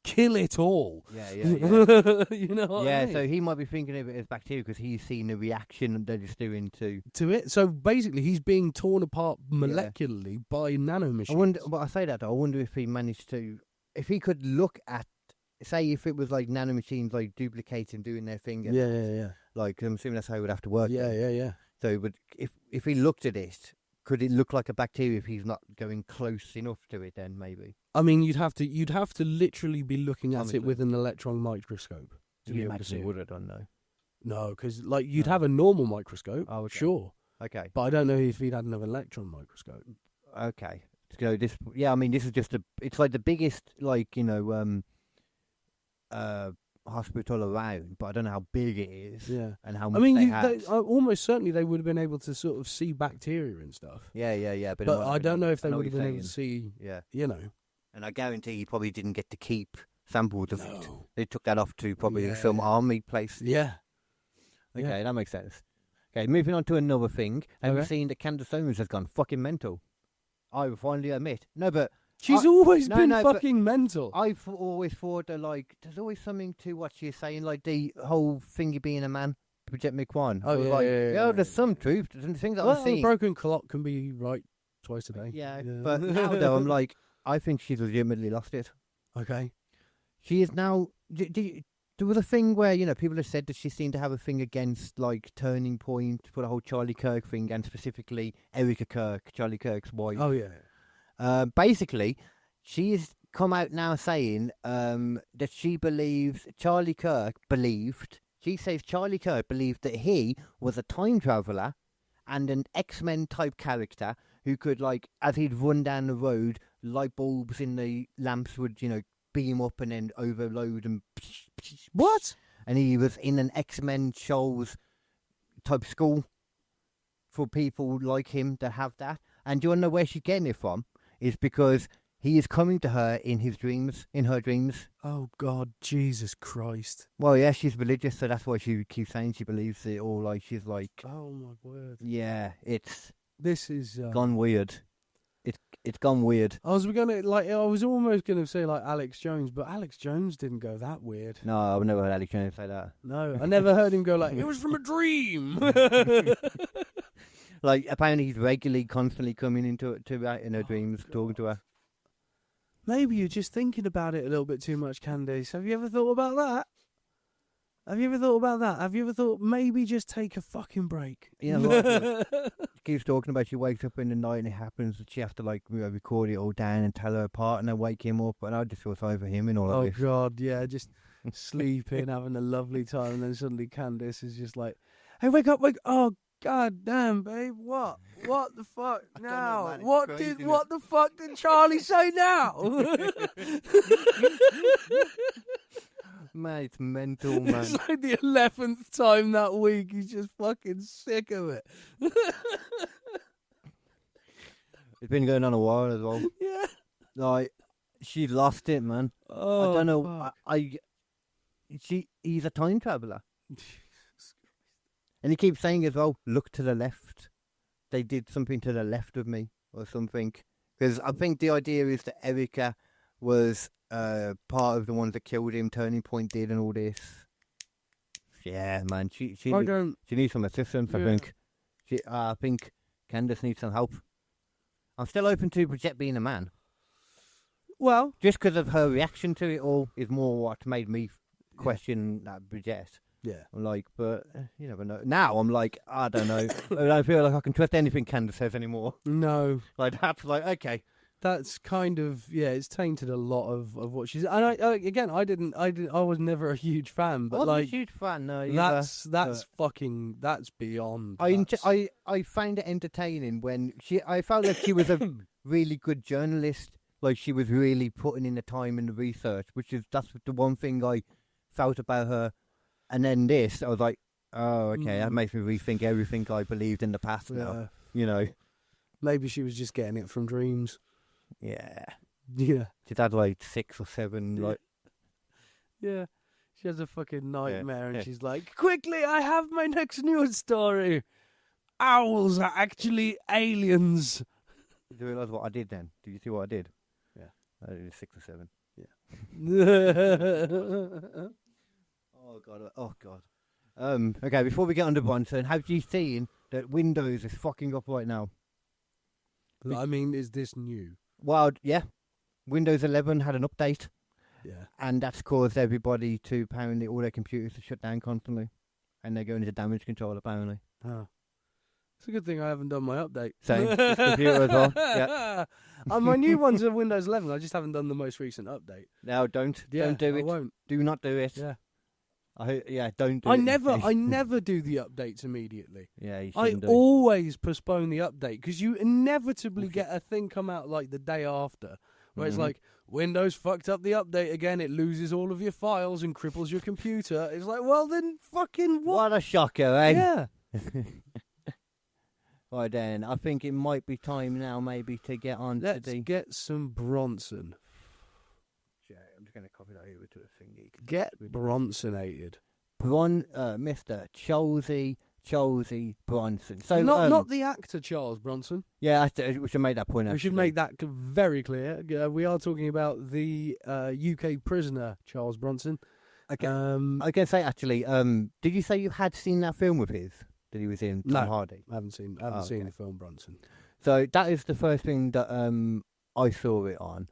Kill it all. Yeah. You know what I mean? So he might be thinking of it as bacteria because he's seen the reaction that it's doing to it. So basically, he's being torn apart molecularly by nanomachines. I say that, I wonder if he managed to, if he could look at, say, if it was like nanomachines like duplicating, doing their thing. Yeah. Like, I'm assuming that's how it would have to work. Yeah. So, but if he looked at it, could it look like a bacteria if he's not going close enough to it? Then maybe. I mean, you'd have to literally be looking at it with an electron microscope to be able to see it. Would have done though. No, because you'd have a normal microscope. Oh, okay. Sure. Okay. But I don't know if he'd had an electron microscope. Okay. So this, I mean, this is just it's like the biggest, hospital around, but I don't know how big it is. Yeah. And how much they have. Almost certainly they would have been able to sort of see bacteria and stuff. Yeah. But I don't know if they would have been able to see. Yeah. You know. And I guarantee he probably didn't get to keep samples of it. They took that off to probably some army place. Yeah. Okay, that makes sense. Okay, moving on to another thing. Have you seen that Candace Owens has gone fucking mental? I will finally admit. No, but she's always been fucking mental. I've always thought that, there's always something to what she's saying, like the whole thingy being a man, Project McQuan. Oh, yeah. There's some truth. There's things that I've seen. A broken clock can be right twice a day. Yeah. But now, though, I'm like, I think she's legitimately lost it. Okay. She is now... There was a thing where, people have said that she seemed to have a thing against, Turning Point for the whole Charlie Kirk thing, and specifically Erica Kirk, Charlie Kirk's wife. Oh, yeah. Basically, she has come out now saying that she believes she says Charlie Kirk believed that he was a time traveller and an X-Men type character who could, as he'd run down the road, light bulbs in the lamps would, beam up and then overload and... What? And he was in an X-Men shows type school for people like him to have that. And do you want to know where she's getting it from? Is because he is coming to her in her dreams. Oh, God, Jesus Christ. Well, yeah, she's religious, so that's why she keeps saying she believes it, or she's like... Oh, my word. Yeah, This is... gone weird. It's gone weird. I was almost gonna say Alex Jones, but Alex Jones didn't go that weird. No, I've never heard Alex Jones say that. No, I never heard him go it was from a dream. Apparently he's regularly, constantly coming into in her dreams, talking to her. Maybe you're just thinking about it a little bit too much, Candace. Have you ever thought about that? Have you ever thought maybe just take a fucking break? Yeah, she keeps talking about she wakes up in the night and it happens that she has to record it all down and tell her partner, wake him up, and I just feel sorry for him and all of this. Oh God, yeah, just sleeping, having a lovely time, and then suddenly Candace is just like, "Hey, wake up! Oh God damn, babe, what? What the fuck now? What the fuck did Charlie say now?" Man, it's mental, man. It's like the 11th time that week. He's just fucking sick of it. It's been going on a while as well. Yeah. She lost it, man. Oh, I don't know. He's a time traveller. And he keeps saying as well, look to the left. They did something to the left of me or something. Because I think the idea is that Erica was part of the ones that killed him, Turning Point did, and all this. Yeah, man. She needs some assistance, I think. I think Candace needs some help. I'm still open to Bridget being a man. Well, just because of her reaction to it all is more what made me question that Bridget. Yeah. I'm but you never know. Now I'm I don't know. I don't feel like I can trust anything Candace says anymore. No. That's okay. That's kind of, it's tainted a lot of what she's. And I was never a huge fan, but I wasn't a huge fan. No, that's beyond. I found it entertaining when I felt like she was a really good journalist. She was really putting in the time and the research, that's the one thing I felt about her, and then this, I was like, oh, okay, that makes me rethink everything I believed in the past now. You know, maybe she was just getting it from dreams. Yeah. Yeah. She's had like 6 or 7, like. Yeah. She has a fucking nightmare, and she's like, "Quickly, I have my next news story. Owls are actually aliens." Do you realise what I did then? Did you see what I did? Yeah. I did 6 or 7. Yeah. Oh God. Okay, before we get on to Bronson, have you seen that Windows is fucking up right now? I mean, is this new? Well, yeah. Windows 11 had an update. Yeah. And that's caused everybody to, apparently, all their computers to shut down constantly. And they're going into damage control, apparently. Oh. It's a good thing I haven't done my update. Same. This computer as well. Yeah. My new one's a Windows 11. I just haven't done the most recent update. No, don't. Yeah, don't do it. I won't. Do not do it. Yeah. Don't do I it. never do the updates immediately. Yeah, you I shouldn't do. always postpone the update because you inevitably get a thing come out like the day after where it's like, Windows fucked up the update again, it loses all of your files and cripples your computer. It's like, well then fucking what? What a shocker, eh? Yeah. Right then, I think it might be time now maybe to get on Let's to the... get some Bronson. Yeah, I'm just going to copy that over to a thingy. Get Bronsonated. Mr. Charles Bronson. So not the actor Charles Bronson. Yeah, we should make that point. We should make that very clear. We are talking about the UK prisoner Charles Bronson. Okay. I was going to say actually, did you say you had seen that film with his that he was in? Tom Hardy. I haven't seen the film Bronson. So that is the first thing that I saw it on.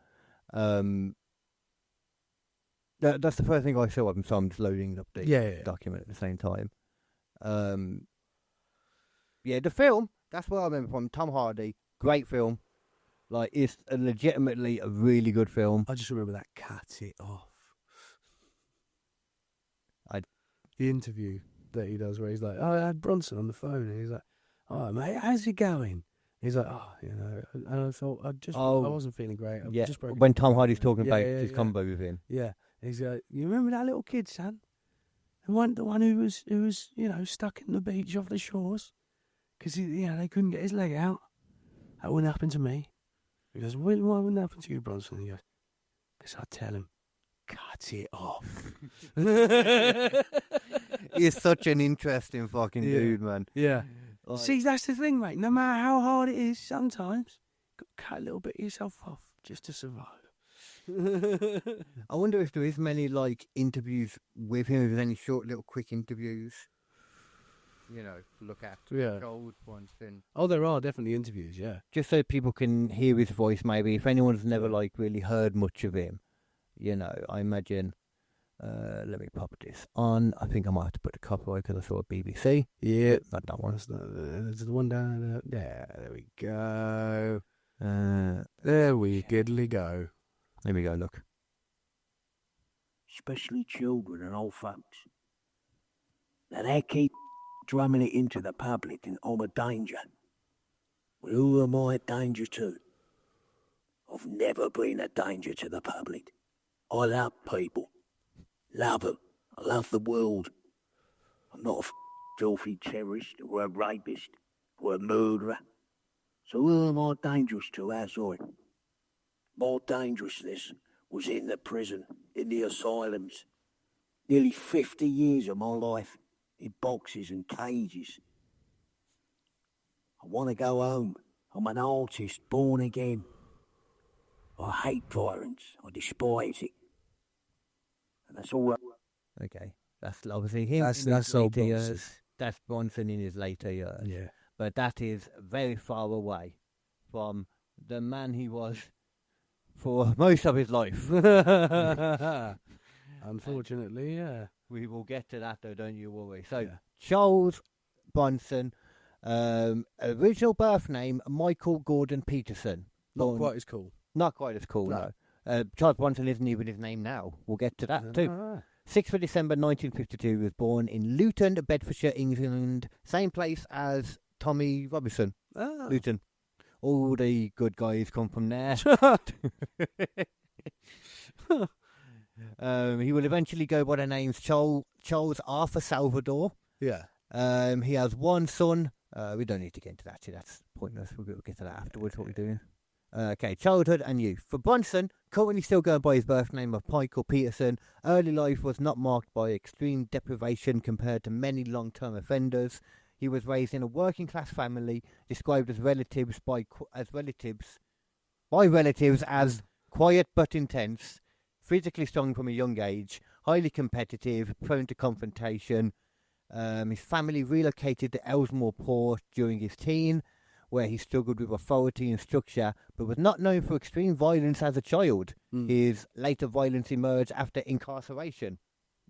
That's the first thing I saw of him. So I'm just loading up the document at the same time. The film, that's what I remember from Tom Hardy. Great film. Like, it's legitimately a really good film. I just remember that cut it off. The interview that he does where he's like, I had Bronson on the phone, and he's like, "Oh mate, how's it going?" He's like, and I thought I wasn't feeling great. Just broke when Tom Hardy's talking about his combo with him. Yeah. He's like, "You remember that little kid, son? The one who was stuck in the beach off the shores because they couldn't get his leg out. That wouldn't happen to me." He goes, "Why wouldn't that happen to you, Bronson?" He goes, "Because I tell him, cut it off." He's such an interesting fucking dude, man. Yeah. Like, see, that's the thing, mate. No matter how hard it is, sometimes you've got to cut a little bit of yourself off just to survive. I wonder if there is many interviews with him. If there's any short little quick interviews, look at old ones. Oh, there are definitely interviews. Yeah, just so people can hear his voice. Maybe if anyone's never really heard much of him, I imagine. Let me pop this on. I think I might have to put the copyright because I saw a BBC. Yeah, not that one. There's the one down there. There we go. There we giddly go. There we go, look. Especially children and old folks. Now they keep drumming it into the public and I'm a danger. Well, who am I a danger to? I've never been a danger to the public. I love people. Love them. I love the world. I'm not a filthy terrorist or a rapist or a murderer. So who am I dangerous to, outside? My dangerousness was in the prison, in the asylums. Nearly 50 years of my life in boxes and cages. I want to go home. I'm an artist, born again. I hate violence. I despise it. And that's all. Okay, that's obviously him. That's old Bronson. That's Bronson in his later years. Yeah, but that is very far away from the man he was for most of his life. Unfortunately, yeah. We will get to that though, don't you worry. So, Charles Bronson, original birth name, Michael Gordon Peterson. Not quite as cool. Not quite as cool, no. Charles Bronson isn't even his name now. We'll get to that too. 6th of December 1952, was born in Luton, Bedfordshire, England. Same place as Tommy Robinson. Luton. All the good guys come from there. He will eventually go by the names Charles Arthur Salvador. Yeah. He has one son. We don't need to get into that. That's pointless. We'll get to that afterwards. What we're doing. Okay, childhood and youth. For Bronson, currently still going by his birth name of Michael Peterson, early life was not marked by extreme deprivation compared to many long-term offenders. He was raised in a working-class family, described as relatives as quiet but intense, physically strong from a young age, highly competitive, prone to confrontation. His family relocated to Ellesmere Port during his teen, where he struggled with authority and structure, but was not known for extreme violence as a child. His later violence emerged after incarceration,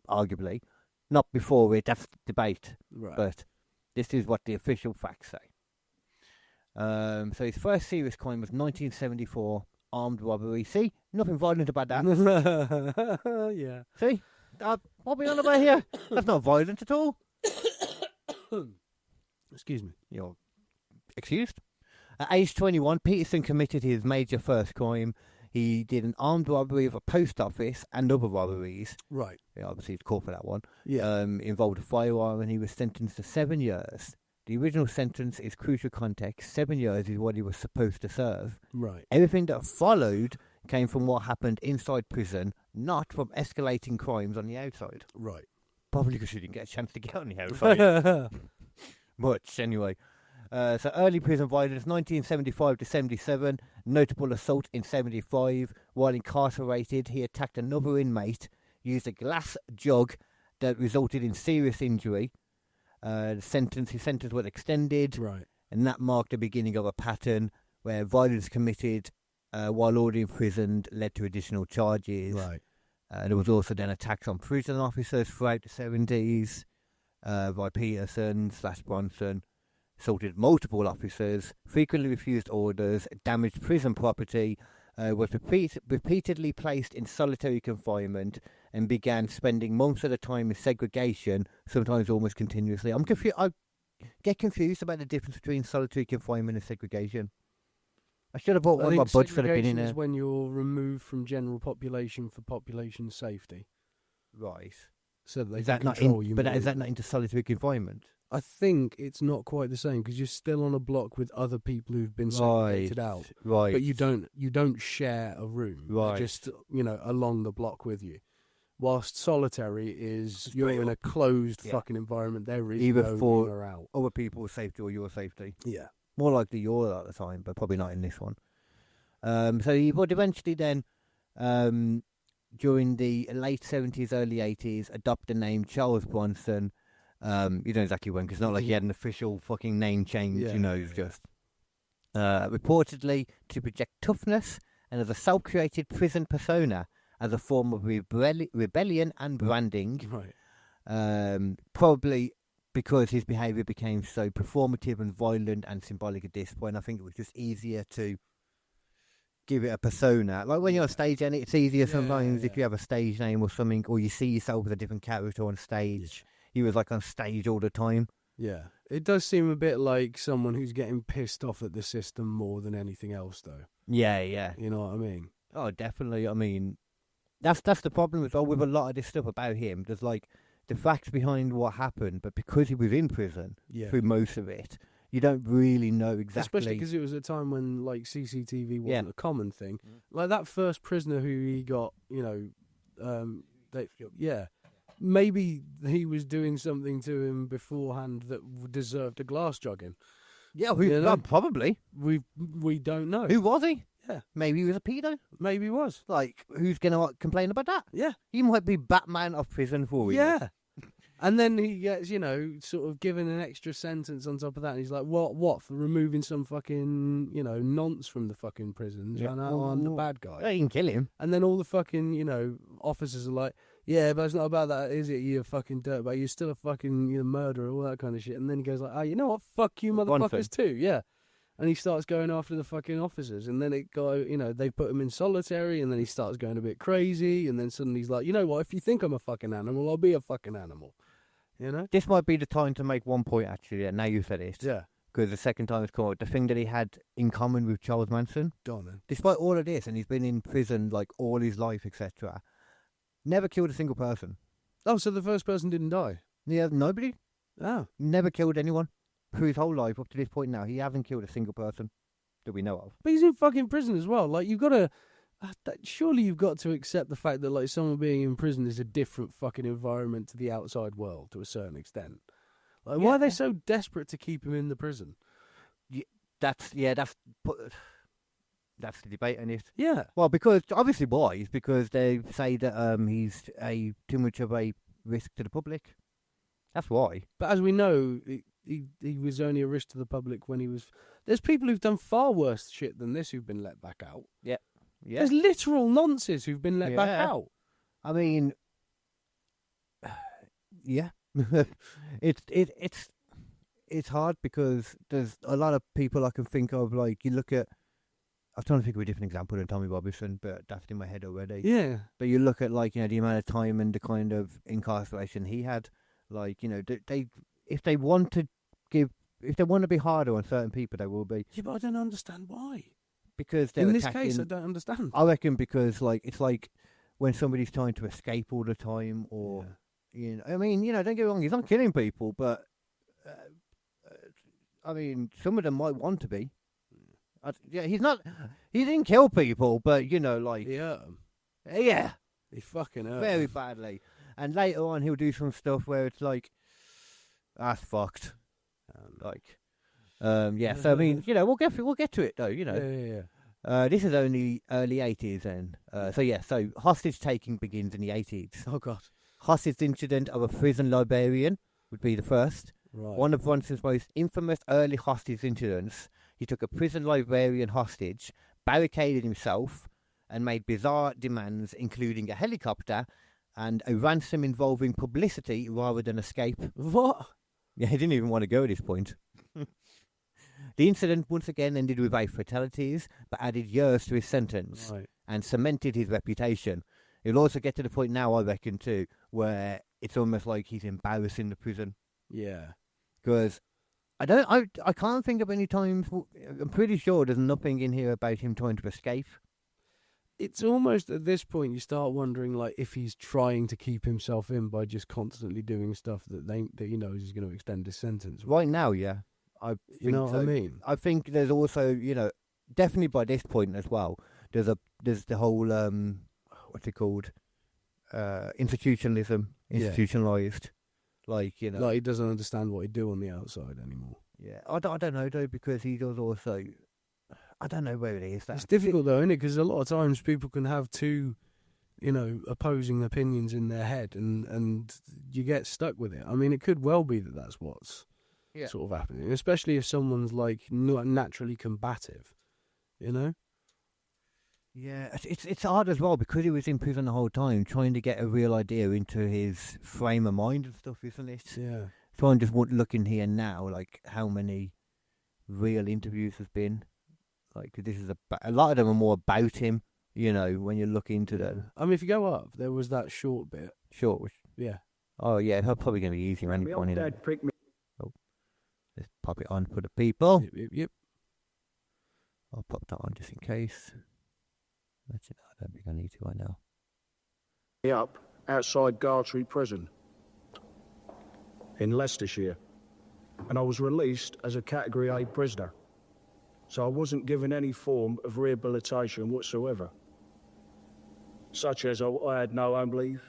arguably. Not before it, that's debate. Right. But this is what the official facts say. So his first serious crime was 1974, armed robbery. See? Nothing violent about that. Yeah. See? What are we on about here? That's not violent at all. Excuse me. You're excused. At age 21, Peterson committed his major first crime. He did an armed robbery of a post office and other robberies. Right. Yeah, obviously he's caught for that one. Yeah. Involved a firearm, and he was sentenced to 7 years. The original sentence is crucial context. 7 years is what he was supposed to serve. Right. Everything that followed came from what happened inside prison, not from escalating crimes on the outside. Right. Probably because he didn't get a chance to get on the outside. Much, anyway. So early prison violence, 1975 to 77. Notable assault in 75. While incarcerated, he attacked another inmate, used a glass jug that resulted in serious injury. His sentence was extended. Right. And that marked the beginning of a pattern where violence committed while already imprisoned led to additional charges. Right. There was also then attacks on prison officers throughout the 70s by Peterson/Bronson. Assaulted multiple officers, frequently refused orders, damaged prison property, was repeatedly placed in solitary confinement, and began spending months at a time in segregation, sometimes almost continuously. I'm confused. I get confused about the difference between solitary confinement and segregation. I should have bought one of my buds for the bin in there. Segregation is when you're removed from general population for population safety. Right. So that they Is can that not control in, you. but more. is that not into solitary confinement? I think it's not quite the same because you're still on a block with other people who've been segregated out. Right. But you don't share a room. Right. They're just along the block with you. Whilst solitary is you're in a closed fucking environment. There is either no for in or out. other people's safety or your safety. Yeah. More likely yours at the time, but probably not in this one. So he would eventually then, during the late 70s, early 80s, adopt the name Charles Bronson. You don't know exactly when, because it's not like he had an official fucking name change, it's just... reportedly to project toughness and as a self-created prison persona as a form of rebellion and branding. Right. Probably because his behaviour became so performative and violent and symbolic at this point. I think it was just easier to give it a persona. Like when you're on stage, and it's easier sometimes if you have a stage name or something, or you see yourself as a different character on stage. He was like on stage all the time. Yeah. It does seem a bit like someone who's getting pissed off at the system more than anything else, though. Yeah, yeah. You know what I mean? Oh, definitely. I mean, that's the problem with a lot of this stuff about him. There's like the facts behind what happened, but because he was in prison through most of it, you don't really know exactly. Especially because it was a time when like CCTV wasn't a common thing. Like that first prisoner who he got, maybe he was doing something to him beforehand that deserved a glass jugging. Yeah, probably. We don't know. Who was he? Yeah. Maybe he was a pedo. Maybe he was. Like, who's going to complain about that? Yeah. He might be Batman of prison for you. Yeah. And then he gets, sort of given an extra sentence on top of that. And he's like, what? For removing some fucking, nonce from the fucking prisons. Yeah. And now I'm the bad guy. Yeah, you can kill him. And then all the fucking, officers are like, yeah, but it's not about that, is it? You fucking dirtbag. You're still a fucking murderer, all that kind of shit. And then he goes like, oh, you know what? Fuck you motherfuckers too. Yeah. And he starts going after the fucking officers. And then they put him in solitary. And then he starts going a bit crazy. And then suddenly he's like, you know what? If you think I'm a fucking animal, I'll be a fucking animal. This might be the time to make one point, actually. Yeah, now you said it. Yeah. Because the second time it's called the thing that he had in common with Charles Manson. Go on then. Despite all of this, and he's been in prison like all his life, etc., Never killed a single person. Oh, so the first person didn't die? Yeah, nobody. Oh. Never killed anyone. Through his whole life up to this point now, he hasn't killed a single person that we know of. But he's in fucking prison as well. Like, you've got to... surely you've got to accept the fact that, like, someone being in prison is a different fucking environment to the outside world to a certain extent. Like, why are they so desperate to keep him in the prison? That's the debate on it. Yeah. Well, because obviously why? It's because they say that he's too much of a risk to the public. That's why. But as we know, he was only a risk to the public when he was... There's people who've done far worse shit than this who've been let back out. Yeah. Yeah. There's literal nonces who've been let back out. I mean, yeah. It's hard because there's a lot of people I can think of. Like, you look at... I'm trying to think of a different example than Tommy Robinson, but that's in my head already. Yeah. But you look at, like, you know, the amount of time and the kind of incarceration he had. Like, you know, if they want to be harder on certain people, they will be. Yeah, but I don't understand why. Because they're in this case, I don't understand. I reckon because, like, it's like when somebody's trying to escape all the time, or you know, I mean, you know, don't get me wrong, he's not killing people, but I mean, some of them might want to be. He didn't kill people, but you know, like, he fucking hurt very him. badly. And later on, he'll do some stuff where it's like, that's fucked. So I mean, you know, we'll get to it though. You know, this is only early 80s then. So hostage taking begins in the 80s. Oh God. Hostage incident of a prison librarian would be the first. Right. One of Bronson's most infamous early hostage incidents. He took a prison librarian hostage, barricaded himself, and made bizarre demands, including a helicopter and a ransom involving publicity rather than escape. What? Yeah, he didn't even want to go at this point. The incident once again ended with 8 fatalities, but added years to his sentence and cemented his reputation. It'll also get to the point now, I reckon, too, where it's almost like he's embarrassing the prison. Yeah. Because I can't think of any times. I'm pretty sure there's nothing in here about him trying to escape. It's almost at this point you start wondering, like, if he's trying to keep himself in by just constantly doing stuff that he knows is going to extend his sentence. Right now, yeah. You know what I mean? I think there's also, you know, definitely by this point as well, there's the whole what's it called? Institutionalism, institutionalized. Like, you know, like he doesn't understand what he'd do on the outside anymore. Yeah, I don't know though, because he does also. I don't know where it is. It's difficult though, isn't it? Because a lot of times people can have two, you know, opposing opinions in their head, and you get stuck with it. I mean, it could well be that that's what's sort of happening, especially if someone's like naturally combative, you know. Yeah, it's hard as well because he was in prison the whole time, trying to get a real idea into his frame of mind and stuff, isn't it? Yeah. So I'm just looking here now, like how many real interviews has been. Like, this is a lot of them are more about him, you know, when you look into them. I mean, if you go up, there was that short bit. Short? Yeah. Oh, yeah, that's probably going to be easier any point. Dad pricked me. Oh, let's pop it on for the people. Yep. I'll pop that on just in case. That's it. I don't think I need to right now. Up outside Gartree Prison in Leicestershire, and I was released as a Category A prisoner. So I wasn't given any form of rehabilitation whatsoever, such as I had no home leave,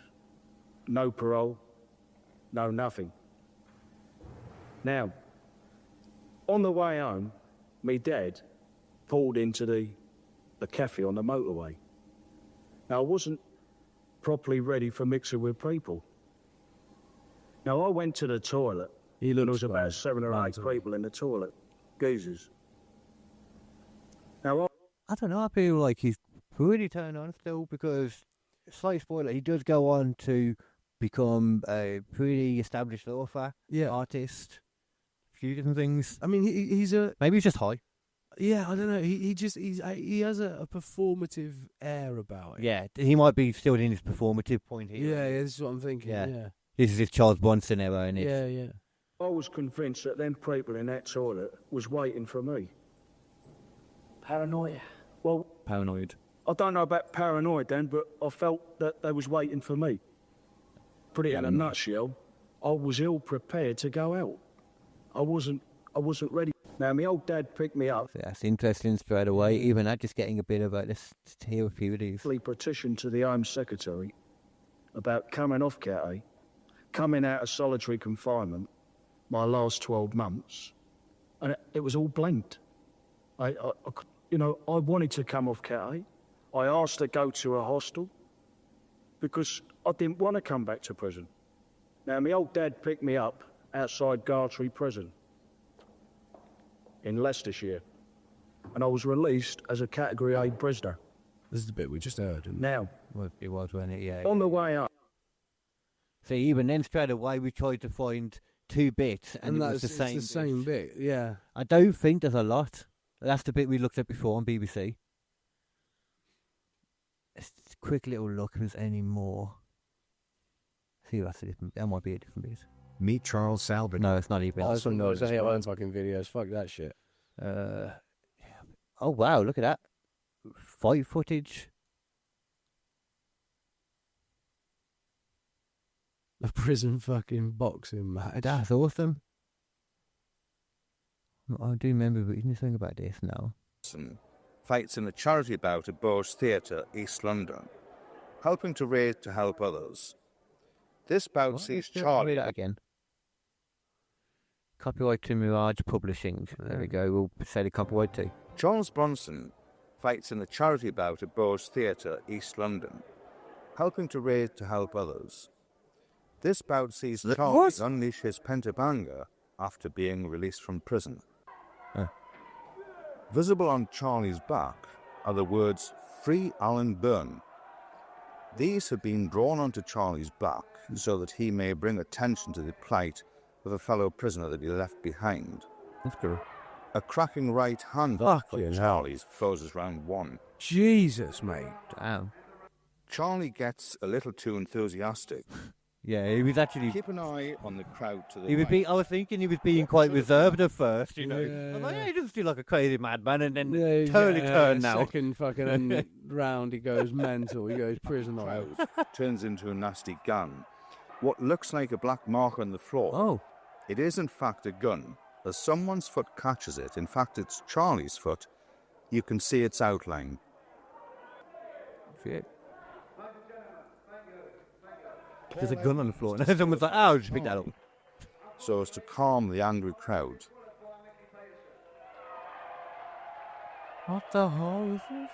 no parole, no nothing. Now, on the way home, me dad pulled into the cafe on the motorway. Now, I wasn't properly ready for mixing with people. Now, I went to the toilet, and there was about 7 or 8 people in the toilet, geezers. Now, I don't know, I feel like he's pretty turned on still, because, slight spoiler, he does go on to become a pretty established author, artist, a few different things. I mean, maybe he's just high. Yeah, I don't know. He has a performative air about it. Yeah, he might be still in his performative point here. Yeah, this is what I'm thinking. Yeah. This is his Charles Bronson era, isn't it? Yeah. I was convinced that them people in that toilet was waiting for me. Paranoia. Well, paranoid. I don't know about paranoid then, but I felt that they was waiting for me. Put it in a nutshell, I was ill prepared to go out. I wasn't ready. Now, my old dad picked me up. So that's interesting straight away. Even that, just getting a bit of let's hear a few of these. Petitioned to the Home Secretary about coming off Cat A, coming out of solitary confinement my last 12 months, and it was all blanked. I wanted to come off Cat A. I asked to go to a hostel because I didn't want to come back to prison. Now, my old dad picked me up outside Gartree Prison in Leicestershire, and I was released as a Category A prisoner. This is the bit we just heard. Now, Well, it was, wasn't it? Yeah. on the way up, So even then, straight away, we tried to find 2 bits, and it was it's the same bit, yeah. I don't think there's a lot. That's the bit we looked at before on BBC. Let's just a quick little look if there's any more. See, that's a different. That might be a different bit. Meet Charles Salvador. No, it's not even. Oh, this one knows. I hate own fucking videos. Fuck that shit. Oh wow, look at that. Fight footage. A prison fucking boxing match. That's awesome. I do remember reading something about this now. Fights in a charity bout at Bourse Theatre, East London, helping to raise to help others. This bout sees Charlie. Read that again. Copyright to Mirage Publishing. There we go. We'll say the copyright to. Charles Bronson fights in a charity bout at Bourse Theatre, East London, helping to raise to help others. This bout sees Charlie unleash his pent-up anger after being released from prison. Visible on Charlie's back are the words, "Free Alan Byrne." These have been drawn onto Charlie's back so that he may bring attention to the plight of a fellow prisoner that he left behind. That's cool. A cracking right hand Fucking for Charlie's closes round 1. Jesus, mate. Damn. Charlie gets a little too enthusiastic. Yeah, he was actually. Keep an eye on the crowd to the He was right. being. I was thinking he was being quite reserved at first, you know. Yeah, I'm like, yeah. he doesn't feel like a crazy madman, and then Yeah, totally turned now. Second fucking round, he goes mental. He goes prison out. Turns into a nasty gun. What looks like a black mark on the floor. Oh, It is in fact a gun. As someone's foot catches it, in fact it's Charlie's foot, you can see its outline. shit. There's a gun on the floor, and someone's like, "Oh, just pick that up." So as to calm the angry crowd. What the hell is this?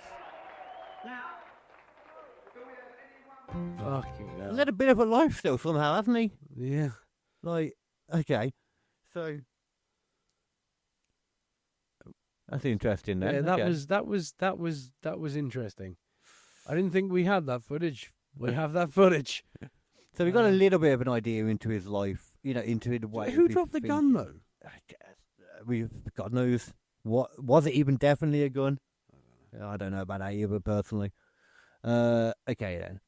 Fucking hell. He's had a bit of a life still somehow, hasn't he? Yeah. Like, okay, so that's interesting. Then Yeah, that okay. was interesting. I didn't think we had that footage. We have that footage. So we got a little bit of an idea into his life, you know, into the way. Who dropped the gun though? God knows. What was it? Even definitely a gun? I don't know about that either personally. Okay then.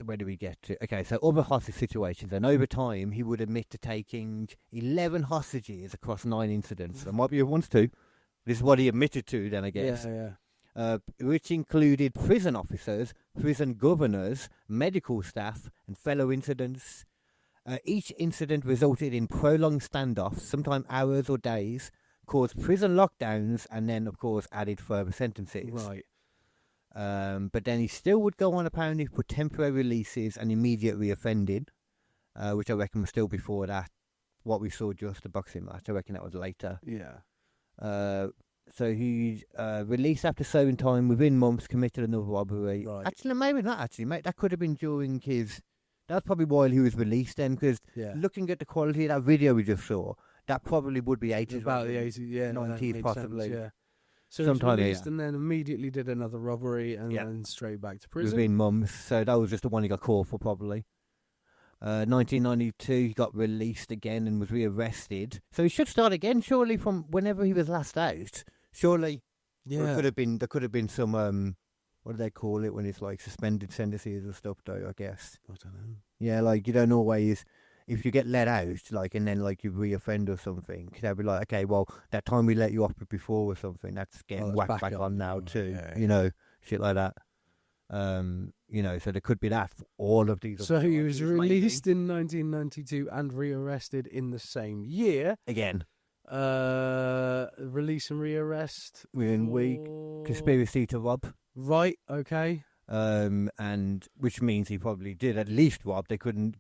Where do we get to? Okay, so other hostage situations. And over time, he would admit to taking 11 hostages across 9 incidents. There might be once too. This is what he admitted to. Then I guess. Yeah. Which included prison officers, prison governors, medical staff, and fellow incidents. Each incident resulted in prolonged standoffs, sometimes hours or days, caused prison lockdowns, and then, of course, added further sentences. Right. But then he still would go on apparently for temporary releases and immediate reoffending, which I reckon was still before that, what we saw just the boxing match. I reckon that was later. Yeah. So he released after serving time, within months committed another robbery. Right. Actually, maybe not actually, mate. That could have been during his... That's probably while he was released then, because Yeah. looking at the quality of that video we just saw, that probably would be 80s. About the 80s, yeah. no, that 90s makes possibly. sense, yeah. So Sometime, he was released yeah. and then immediately did another robbery and Yeah. then straight back to prison. Within months. So that was just the one he got caught for, probably. 1992, he got released again and was rearrested. So he should start again, surely, from whenever he was last out. Surely, Yeah. there could have been some, what do they call it when it's like suspended sentences and stuff, though, I guess. I don't know. Yeah, like you don't always, if you get let out, like, and then like you reoffend or something, they'll be like, okay, well, that time we let you off before or something, that's getting whacked back on now too. Yeah. You know, shit like that. You know, so there could be that for all of these. So he was released in 1992 and rearrested in the same year. Again. Release and rearrest Within week. Conspiracy to rob. Right, okay. And which means he probably did at least rob. They couldn't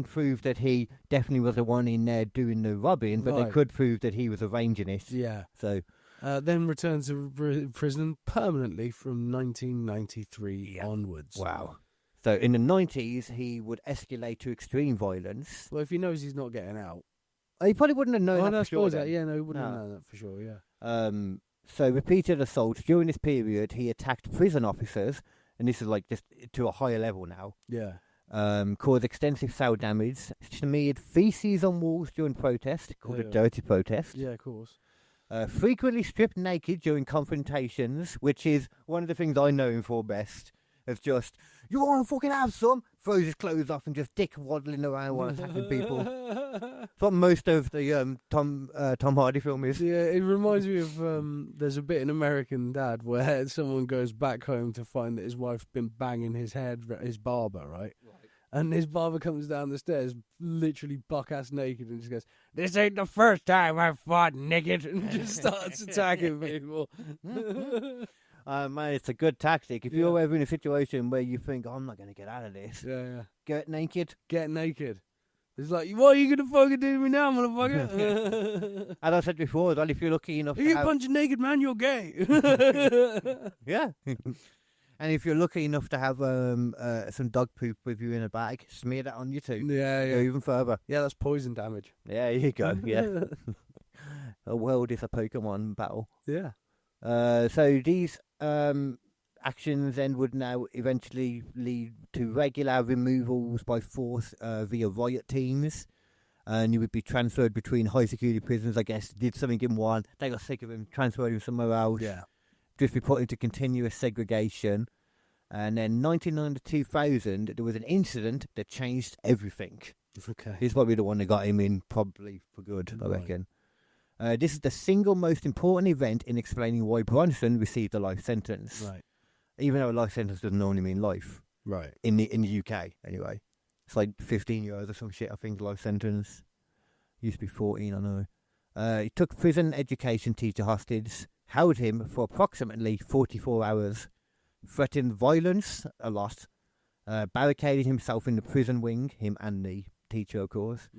prove that he definitely was the one in there doing the robbing, but they could prove that he was arranging it. Yeah. So then returned to prison permanently from 1993 onwards. Wow. So in the 90s, he would escalate to extreme violence. Well, if he knows he's not getting out, he probably wouldn't have known that for sure. Yeah, no, he wouldn't have known that for sure. Yeah. So repeated assaults during this period, he attacked prison officers. And this is like just to a higher level now. Yeah. Caused extensive cell damage. Smeared feces on walls during protest, called a dirty protest. Yeah, of course. Frequently stripped naked during confrontations, which is one of the things I know him for best. It's just, you want to fucking have some? Throws his clothes off and just dick waddling around while attacking people. It's what most of the Tom Hardy film is. Yeah, it reminds me of there's a bit in American Dad where someone goes back home to find that his wife's been banging his barber, right? And his barber comes down the stairs, literally buck-ass naked, and just goes, "This ain't the first time I've fought naked," and just starts attacking people. Man, it's a good tactic. If you're ever in a situation where you think, I'm not going to get out of this, get naked. Get naked. It's like, what are you going to fucking do to me now, motherfucker? As I said before, well, if you're lucky enough if you punch a naked man, you're gay. Yeah. And if you're lucky enough to have some dog poop with you in a bag, smear that on you too. Yeah. Go even further. Yeah, that's poison damage. Yeah, here you go. Yeah. A world is a Pokemon battle. Yeah. So these actions then would now eventually lead to regular removals by force via riot teams. And you would be transferred between high security prisons, I guess. Did something in one, they got sick of him, transferred him somewhere else. Yeah. Just be put into continuous segregation. And then 1999 to 2000, there was an incident that changed everything. Okay. This is probably the one that got him in probably for good, I reckon. This is the single most important event in explaining why Bronson received a life sentence. Right. Even though a life sentence doesn't only mean life. Right. In the UK, anyway. It's like 15 years or some shit, I think, life sentence. Used to be 14, I know. He took prison education teacher hostage, held him for approximately 44 hours, threatened violence a lot, barricaded himself in the prison wing, him and the teacher, of course.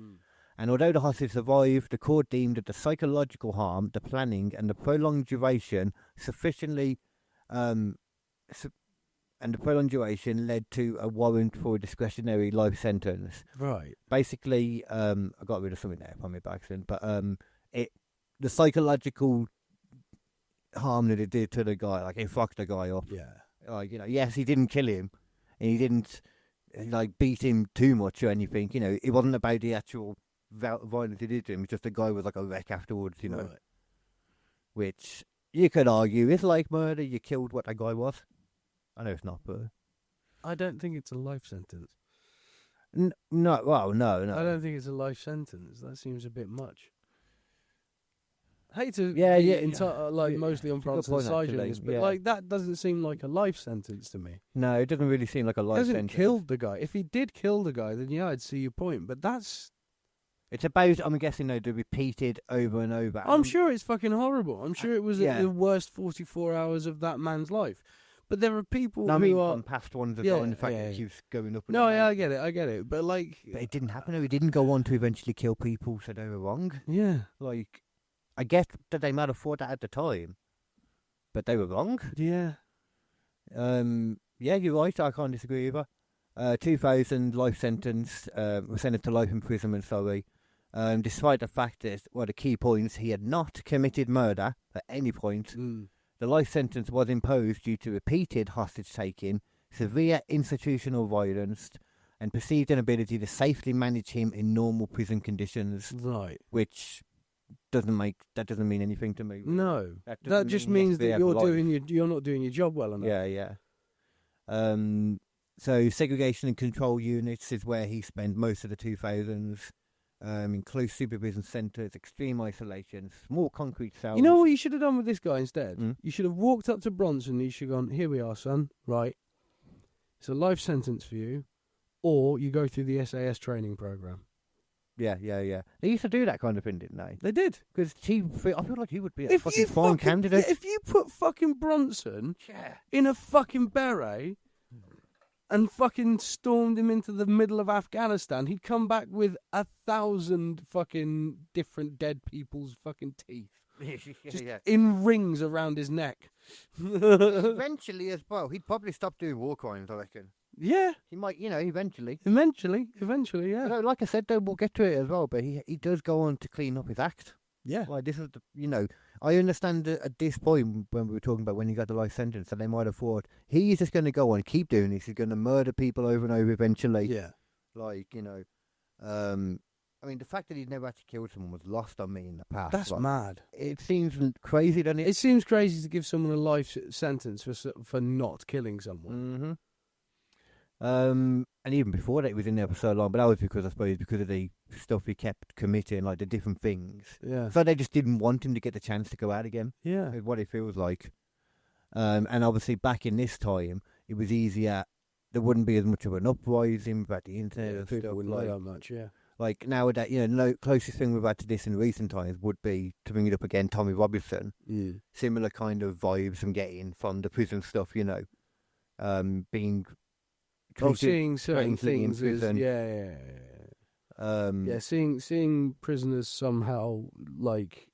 And although the hostage survived, the court deemed that the psychological harm, the planning, and the prolonged duration sufficiently, and the prolonged duration led to a warrant for a discretionary life sentence. Right. Basically, I got rid of something there from me by accident, but the psychological harm that it did to the guy, like it fucked the guy up. Yeah. Like, you know, yes, he didn't kill him, and he didn't like beat him too much or anything. You know, it wasn't about the actual violence he did to him. It's just the guy was like a wreck afterwards. You know, Right. Which you could argue is like murder. You killed what that guy was. I know it's not, but I don't think it's a life sentence. no. Well, no. I don't think it's a life sentence. That seems a bit much. I hate to mostly on Bronson's side of this, but like that doesn't seem like a life sentence to me. No, it doesn't really seem like a life He hasn't sentence. killed the guy. If he did kill the guy, then yeah, I'd see your point. But that's... It's about, I'm guessing, though, the repeated over and over. I'm sure it's fucking horrible. I'm sure it was the worst 44 hours of that man's life. But there are people who are... past ones as well, and the fact that it keeps going up and No, down. yeah, I get it. But like... But it didn't happen, though. He didn't go on to eventually kill people, so they were wrong. Yeah. Like, I get that they might have thought that at the time, but they were wrong. Yeah. Yeah, you're right. I can't disagree either. 2000 life sentence, was sentenced to life imprisonment, sorry. Despite the fact that, the key points, he had not committed murder at any point. The life sentence was imposed due to repeated hostage-taking, severe institutional violence, and perceived inability to safely manage him in normal prison conditions. Right. Which doesn't mean anything to me. No. That just means that you're not doing your job well enough. Yeah. So segregation and control units is where he spent most of the 2000s. In close supervision centres, extreme isolation, small concrete cells. You know what you should have done with this guy instead? Mm. You should have walked up to Bronson and you should have gone, here we are, son, right. It's a life sentence for you, or you go through the SAS training program. Yeah. They used to do that kind of thing, didn't they? They did. Because I feel like he would be a fucking fine candidate. If you put fucking Bronson in a fucking beret and fucking stormed him into the middle of Afghanistan, he'd come back with 1,000 fucking different dead people's fucking teeth. Just in rings around his neck. Eventually as well, he'd probably stop doing war crimes, I reckon. Yeah. He might, eventually. Eventually, yeah. But, like I said, though, we'll get to it as well, but he does go on to clean up his act. Yeah. Like, this is I understand that at this point, when we were talking about when he got the life sentence, that they might have thought, he's just going to go on and keep doing this. He's going to murder people over and over eventually. Yeah. Like, I mean, the fact that he'd never actually killed someone was lost on me in the past. That's mad. It seems crazy, doesn't it? It seems crazy to give someone a life sentence for not killing someone. Mm-hmm. And even before that, he was in there for so long, but that was because of the stuff he kept committing, like the different things. Yeah. So they just didn't want him to get the chance to go out again. Yeah. Is what it feels like. And obviously back in this time, it was easier. There wouldn't be as much of an uprising about the internet and stuff. Wouldn't like that much, yeah. Like nowadays, no closest thing we've had to this in recent times would be, to bring it up again, Tommy Robinson. Mm. Similar kind of vibes I'm getting from the prison stuff, being seeing certain things in prison. Seeing prisoners somehow like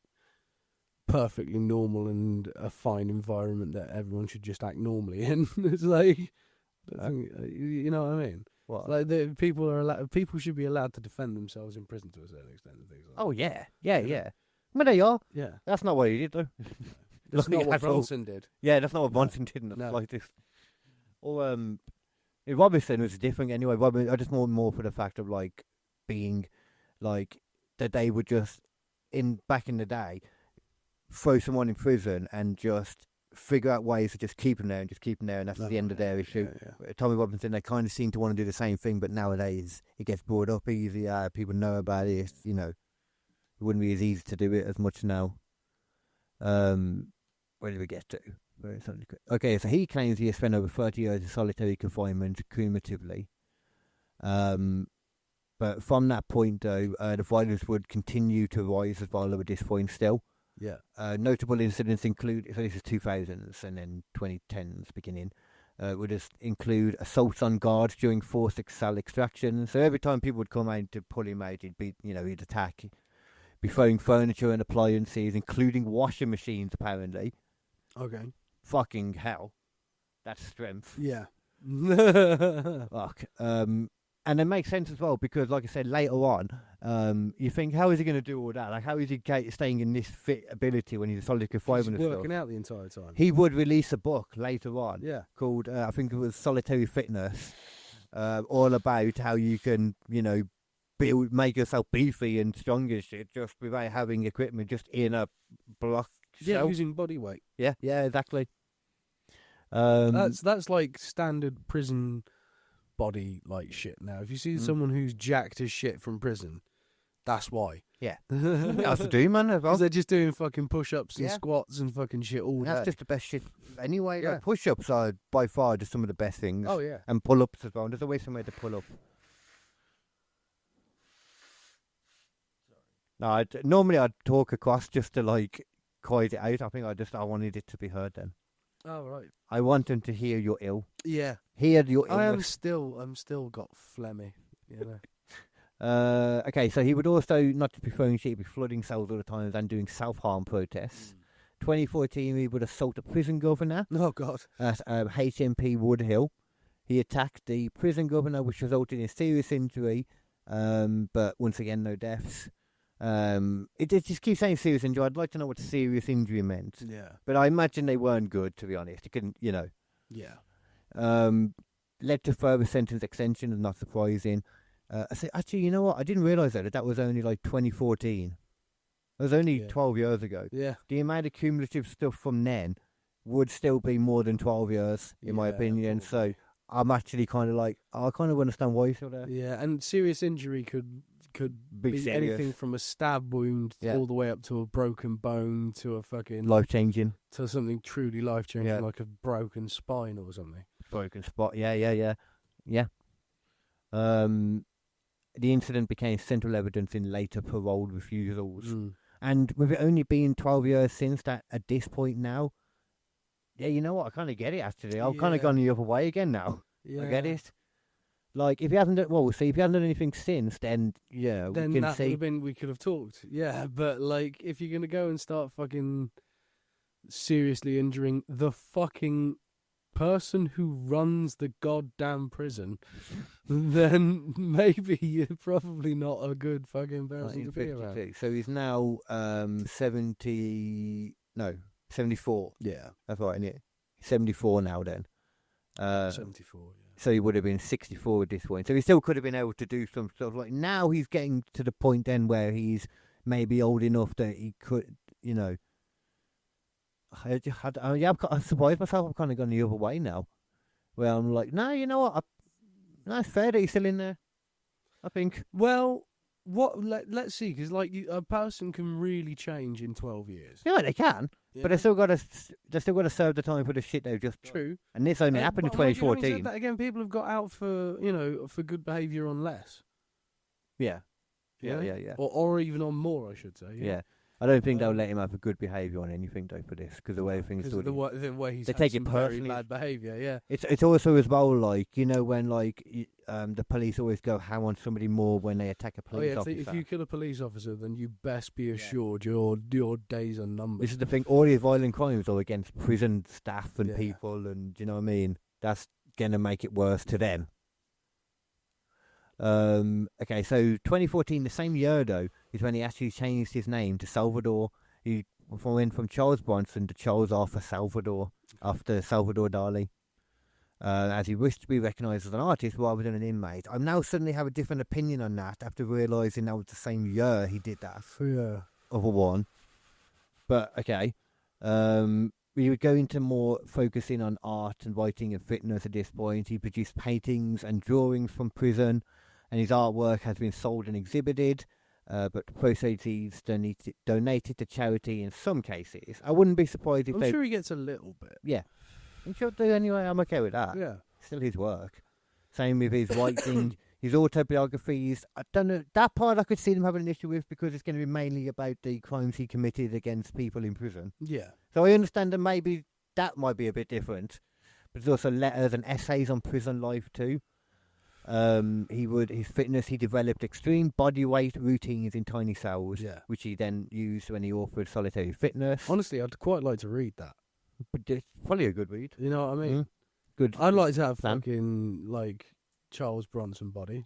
perfectly normal and a fine environment that everyone should just act normally in. It's like, you know what I mean? What? Like people should be allowed to defend themselves in prison to a certain extent and things like that. Oh yeah. Well, they are. Yeah. That's not what he did though. That's not what Bronson did. Yeah, that's not what Bronson did in the slightest. Or Robinson was different anyway. I just more for the fact of like being like that they would just back in the day throw someone in prison and just figure out ways to just keep them there and that's the end of their issue. Yeah. Tommy Robinson, they kind of seem to want to do the same thing, but nowadays it gets brought up easier. People know about it. It wouldn't be as easy to do it as much now. Where did we get to? Okay, so he claims he has spent over 30 years in solitary confinement cumulatively. But from that point, though, the violence would continue to rise as well at this point still. Yeah. Notable incidents include, so this is 2000s and then 2010s beginning, would just include assaults on guards during forced cell extraction. So every time people would come out to pull him out, he'd attack, be throwing furniture and appliances, including washing machines, apparently. Okay. Fucking hell. That's strength. Yeah. Fuck. And it makes sense as well because, like I said, later on, you think, how is he going to do all that? Like, how is he staying in this fit ability when he's a solid confinement? He's working out the entire time. He would release a book later on, called I think it was Solitary Fitness, all about how you can, make yourself beefy and strong and shit just without having equipment, just in a block. Yeah, using body weight. Yeah, exactly. That's like standard prison body like shit now. If you see someone who's jacked as shit from prison, that's why. Yeah. That's the do, man, as well. 'Cause they're just doing fucking push-ups and squats and fucking shit all day. That's just the best shit anyway. Yeah. Like, push-ups are by far just some of the best things. Oh, yeah. And pull-ups as well. There's always somewhere to pull up. No, normally I'd talk across just to like quiet it out. I think I wanted it to be heard then. Oh, right. I want them to hear you're ill. Yeah. Hear your illness. I'm still got phlegmy, you know. Okay, so he would also, not to be throwing shit, be flooding cells all the time and doing self-harm protests. 2014, he would assault a prison governor. Oh, God. At HMP Woodhill. He attacked the prison governor, which resulted in serious injury, but once again, no deaths. It just keeps saying serious injury. I'd like to know what serious injury meant. Yeah. But I imagine they weren't good, to be honest. It couldn't, Yeah. Led to further sentence extension, not surprising. Actually, you know what? I didn't realise that was only like 2014. It was only 12 years ago. Yeah. The amount of cumulative stuff from then would still be more than 12 years, in my opinion. Probably. So I'm actually kind of like, I kind of understand why he's still there. Yeah, and serious injury could be serious. anything from a stab wound all the way up to a broken bone to a fucking Life changing. to something truly life changing, Yeah. like a broken spine or something. Broken spot. Yeah. The incident became central evidence in later parole refusals. And with it only being 12 years since that, at this point now, yeah, you know what? I kind of get it, actually. I've kind of gone the other way again now. Yeah. I get it. Like, if he hasn't done, well, see, if he hasn't done anything since, then, yeah, Then we can that would see. have been, we could have talked. Yeah, but, like, if you're going to go and start fucking seriously injuring the fucking person who runs the goddamn prison, then maybe you're probably not a good fucking person to be around. 1952. So he's now 74. Yeah. That's right, isn't it? 74 now then. 74, yeah. So he would have been 64 at this point. So he still could have been able to do some stuff. Like, now he's getting to the point then where he's maybe old enough that he could, you know. I surprised myself. I've kind of gone the other way now. Where I'm like, no, you know what? No, it's fair that he's still in there, I think. Well, let's see, because like a person can really change in 12 years. Yeah, they can. Yeah. But they still got to serve the time for the shit they've just done. True. And this only happened in But having 2014. said that again, people have got out for for good behaviour on less. Yeah. Yeah. Yeah. Or even on more, I should say. Yeah. I don't think they'll let him have a good behaviour on anything though for this, because the way things Because the way he's they had take it some very personally. bad behaviour. Yeah. It's also as well, like, you know, when like the police always go ham on somebody more when they attack a police officer. If you kill a police officer, then you best be assured your days are numbered. This is the thing. All these violent crimes are against prison staff and Yeah. people, and do you know what I mean? That's gonna make it worse to them. Okay, so 2014, the same year though, is when he actually changed his name to Salvador. He went from Charles Bronson to Charles Arthur Salvador after Salvador Dali, as he wished to be recognised as an artist rather than an inmate. I now suddenly have a different opinion on that after realising that was the same year he did that. Yeah. Other one. But, okay. We would go into more focusing on art and writing and fitness at this point. He produced paintings and drawings from prison, and his artwork has been sold and exhibited, but proceeds donated to charity in some cases. I wouldn't be surprised if I'm sure he gets a little bit. Yeah. I'm sure do anyway. I'm okay with that. Yeah. Still his work. Same with his writing, his autobiographies. I don't know. That part I could see them having an issue with because it's going to be mainly about the crimes he committed against people in prison. Yeah. So I understand that maybe that might be a bit different. But there's also letters and essays on prison life too. His fitness, he developed extreme body weight routines in tiny cells, which he then used when he authored Solitary Fitness. Honestly, I'd quite like to read that. But it's probably a good read. You know what I mean? Mm. Good. I'd like to have Sam? fucking like Charles Bronson body.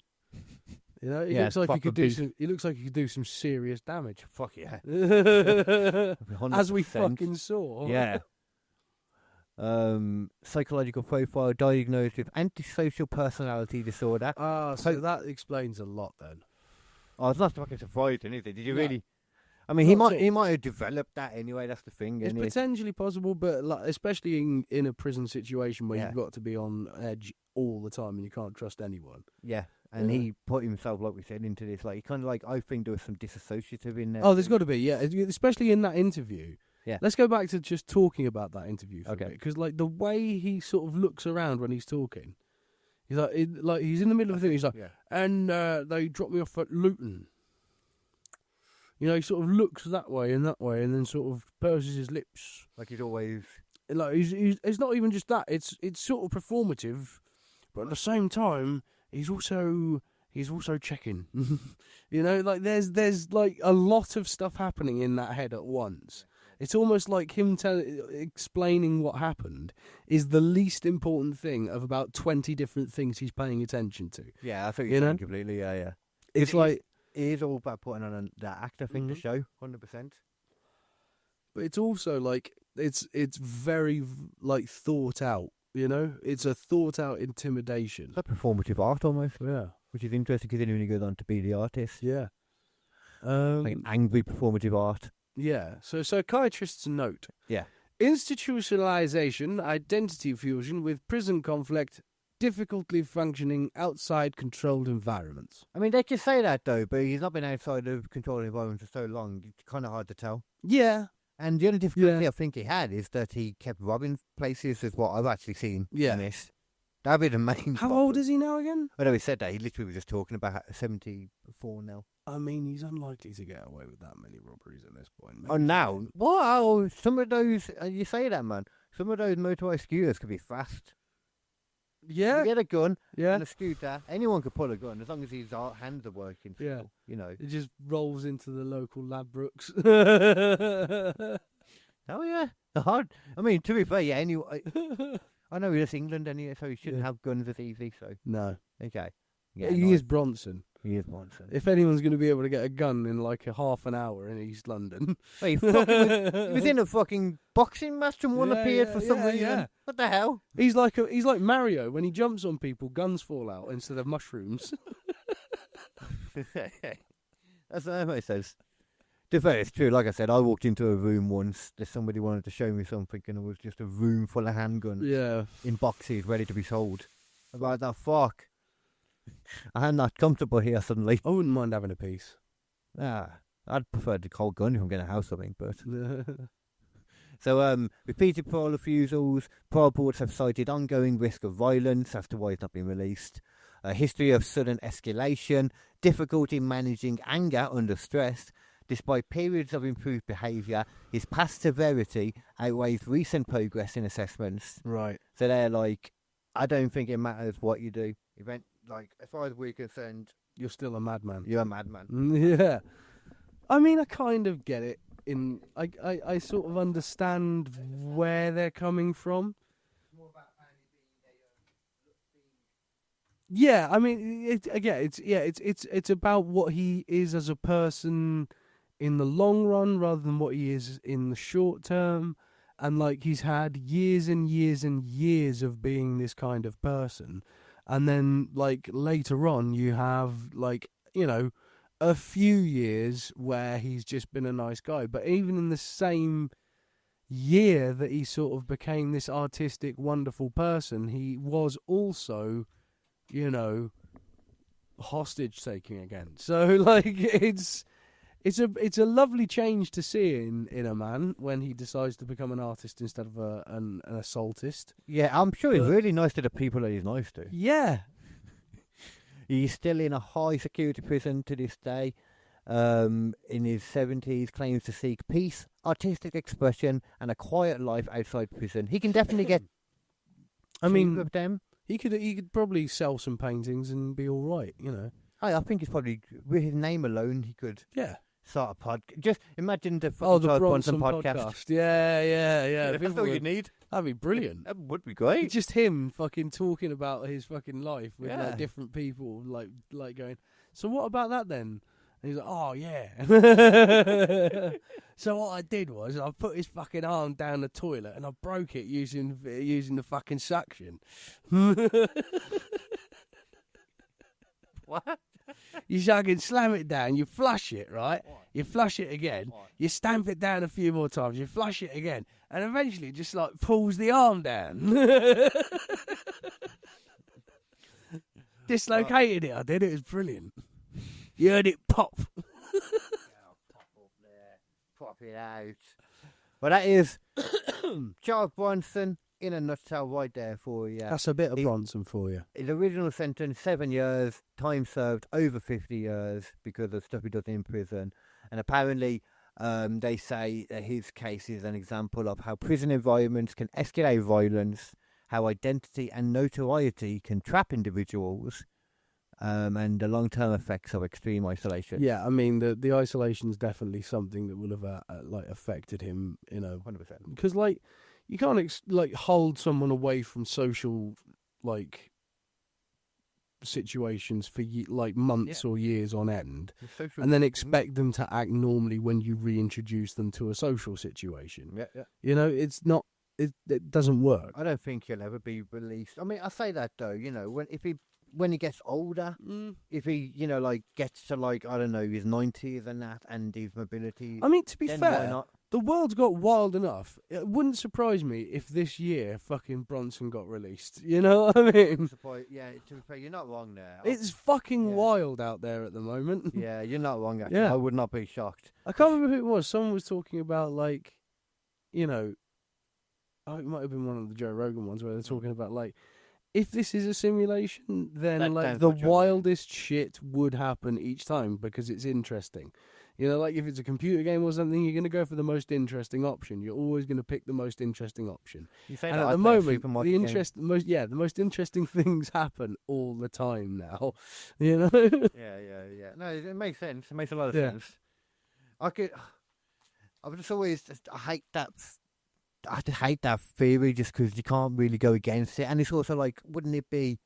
You know, he Yeah, looks like he proper could do beast. some. He looks like he could do some serious damage. Fuck yeah. As we 100%. fucking saw. Yeah. Psychological profile, diagnosed with antisocial personality disorder. Ah, so that explains a lot then. I was not fucking surprised, anything. Did you No. really? I mean, Not at he all. might have developed that anyway. That's the thing. It's isn't it? potentially possible, but like, especially in a prison situation where Yeah. you've got to be on edge all the time and you can't trust anyone. Yeah, and Yeah. he put himself, like we said, into this. Like, he kind of like, I think there was some disassociative in there. Oh, there's got to be, yeah, especially in that interview. Yeah. Let's go back to just talking about that interview for Okay. a bit, because like the way he sort of looks around when he's talking, he's like he's in the middle of a thing. He's like, Yeah. and they dropped me off at Luton. You know, he sort of looks that way, and then sort of purses his lips. Like he's always. Like he's it's not even just that. It's sort of performative, but at the same time, he's also checking. You know, like there's like a lot of stuff happening in that head at once. It's almost like him explaining what happened is the least important thing of about 20 different things he's paying attention to. Yeah, I think You know? completely. Yeah. It's like, it is all about putting on that actor thing to show, 100%. but it's also like it's very like thought out. You know, it's a thought out intimidation. It's like performative art almost, Yeah, which is interesting considering he goes on to be the artist. yeah. Like angry performative art. Yeah, so psychiatrists note Yeah. institutionalization, identity fusion with prison conflict difficulty functioning outside controlled environments. I mean, they can say that though, but he's not been outside of controlled environments for so long. It's kind of hard to tell. Yeah. And the only difficulty I think he had is that he kept robbing places, is what I've actually seen in this. That'd be the main. How old is he now again? I know he said that. He literally was just talking about 74 now. I mean, he's unlikely to get away with that many robberies at this point. Oh, now? Wow, some of those, you say that, man. Some of those motorised scooters could be fast. Yeah. You get a gun Yeah. and a scooter. Anyone could pull a gun as long as his hands are working. Yeah. Still, you know. It just rolls into the local Ladbrokes. Oh, yeah. Hard. I mean, to be fair, yeah, anyway. I know he's England anyway, so he shouldn't have guns as easy, so. No. Okay. Yeah, He is Bronson. He is Bronson. If anyone's going to be able to get a gun in like a half an hour in East London. Wait, he was in a fucking boxing match and one appeared for some reason. Yeah. What the hell? He's like Mario. When he jumps on people, guns fall out instead of mushrooms. That's what everybody says. To be fair, it's true. Like I said, I walked into a room once that somebody wanted to show me something, and it was just a room full of handguns. Yeah. In boxes, ready to be sold. About that, fuck. I'm not comfortable here suddenly. I wouldn't mind having a piece. I'd prefer the cold gun if I'm getting a house something, but. So, repeated parole refusals. Parole boards have cited ongoing risk of violence as to why it's not been released. A history of sudden escalation. Difficulty managing anger under stress. Despite periods of improved behaviour, his past severity outweighs recent progress in assessments. Right. So they're like, I don't think it matters what you do. As far as we're concerned, you're still a madman. You're a madman. Yeah. I mean, I kind of get it. I sort of understand where they're coming from. Yeah, I mean, it's about what he is as a person in the long run rather than what he is in the short term. And like, he's had years and years and years of being this kind of person. And then like later on you have like, you know, a few years where he's just been a nice guy. But even in the same year that he sort of became this artistic, wonderful person, he was also, you know, hostage taking again. So like, it's a lovely change to see in a man when he decides to become an artist instead of an assaultist. Yeah, I'm sure he's really nice to the people that he's nice to. Yeah. He's still in a high security prison to this day. In his 70s, claims to seek peace, artistic expression, and a quiet life outside prison. He can definitely get. With them. He could probably sell some paintings and be all right, you know. I think he's probably, with his name alone, he could. Yeah. Start a podcast. Just imagine the Charles Bronson podcast. Yeah. That's all you need. That'd be brilliant. That would be great. Just him fucking talking about his fucking life with Yeah. like different people, like going, so what about that then? And he's like, oh yeah. So what I did was I put his fucking arm down the toilet and I broke it using the fucking suction. What? You fucking slam it down, you flush it, right? What? You flush it again, what? You stamp it down a few more times, you flush it again, and eventually it just like pulls the arm down. Dislocated it, I did, it was brilliant. You heard it pop. Pop up there, pop it out. Well, that is Charles Bronson in a nutshell right there for you. That's a bit of Bronson for you. His original sentence, 7 years, time served over 50 years because of stuff he does in prison. And apparently they say that his case is an example of how prison environments can escalate violence, how identity and notoriety can trap individuals, and the long-term effects of extreme isolation. Yeah, I mean, the isolation is definitely something that will have affected him, you know. 100%. Because, like, you can't hold someone away from social situations for months or years on end, and then expect them to act normally when you reintroduce them to a social situation. Yeah. You know, it's not. It doesn't work. I don't think he'll ever be released. I mean, I say that though. You know, when he gets older, if he gets to I don't know, his 90s and that, and his mobility. I mean, to be fair, The world's got wild enough. It wouldn't surprise me if this year fucking Bronson got released. You know what I mean? Yeah, to be fair, you're not wrong there. It's fucking wild out there at the moment. Yeah, you're not wrong. Actually. Yeah. I would not be shocked. I can't remember who it was. Someone was talking about, like, you know, oh, it might have been one of the Joe Rogan ones where they're talking about, like, if this is a simulation, then That like sounds the like Joe wildest shit would happen each time because it's interesting. You know, like if it's a computer game or something, you're going to go for the most interesting option. You're always going to pick the most interesting option. You say And that at I the play a moment, supermarket game. the most interesting things happen all the time now. You know? Yeah. No, it makes sense. It makes a lot of Yeah. sense. I've just always, I hate that. I just hate that theory just because you can't really go against it. And it's also like, wouldn't it be?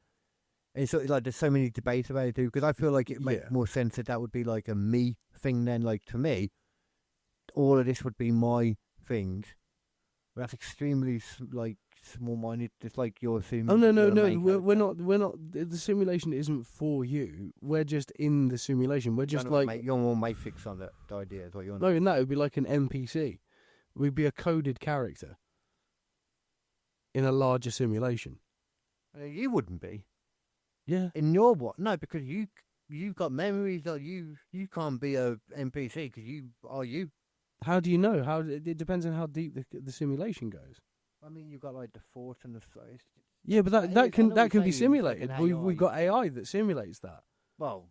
It's sort of like there's so many debates about it too. Because I feel like it makes more sense that would be like a me thing then. Like to me, all of this would be my things. But that's extremely like small-minded. Just like you're assuming. Oh no! We're not. The simulation isn't for you. We're just in the simulation. We're just like you're more matrix on the idea. Is what you're. No, in that it would be like an NPC. We'd be a coded character in a larger simulation. You wouldn't be. Yeah. In your what? No, because you've got memories that you can't be a NPC because you are you. How do you know? How it depends on how deep the simulation goes. I mean, you've got like the thought and the face. Yeah, but that can be simulated. We've got AI that simulates that. Well,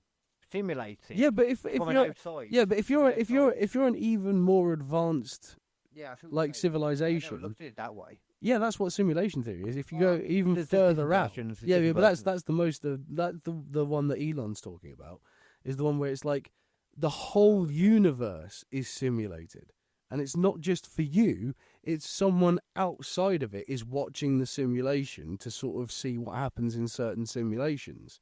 simulates it. Yeah, but if from you're outside. yeah, but if you're an even more advanced like I never civilization. looked at it that way. Yeah, that's what simulation theory is. If you go even there's further different out, versions, there's yeah, different but versions. that's the most that's the one that Elon's talking about is the one where it's like the whole universe is simulated, and it's not just for you; it's someone outside of it is watching the simulation to sort of see what happens in certain simulations.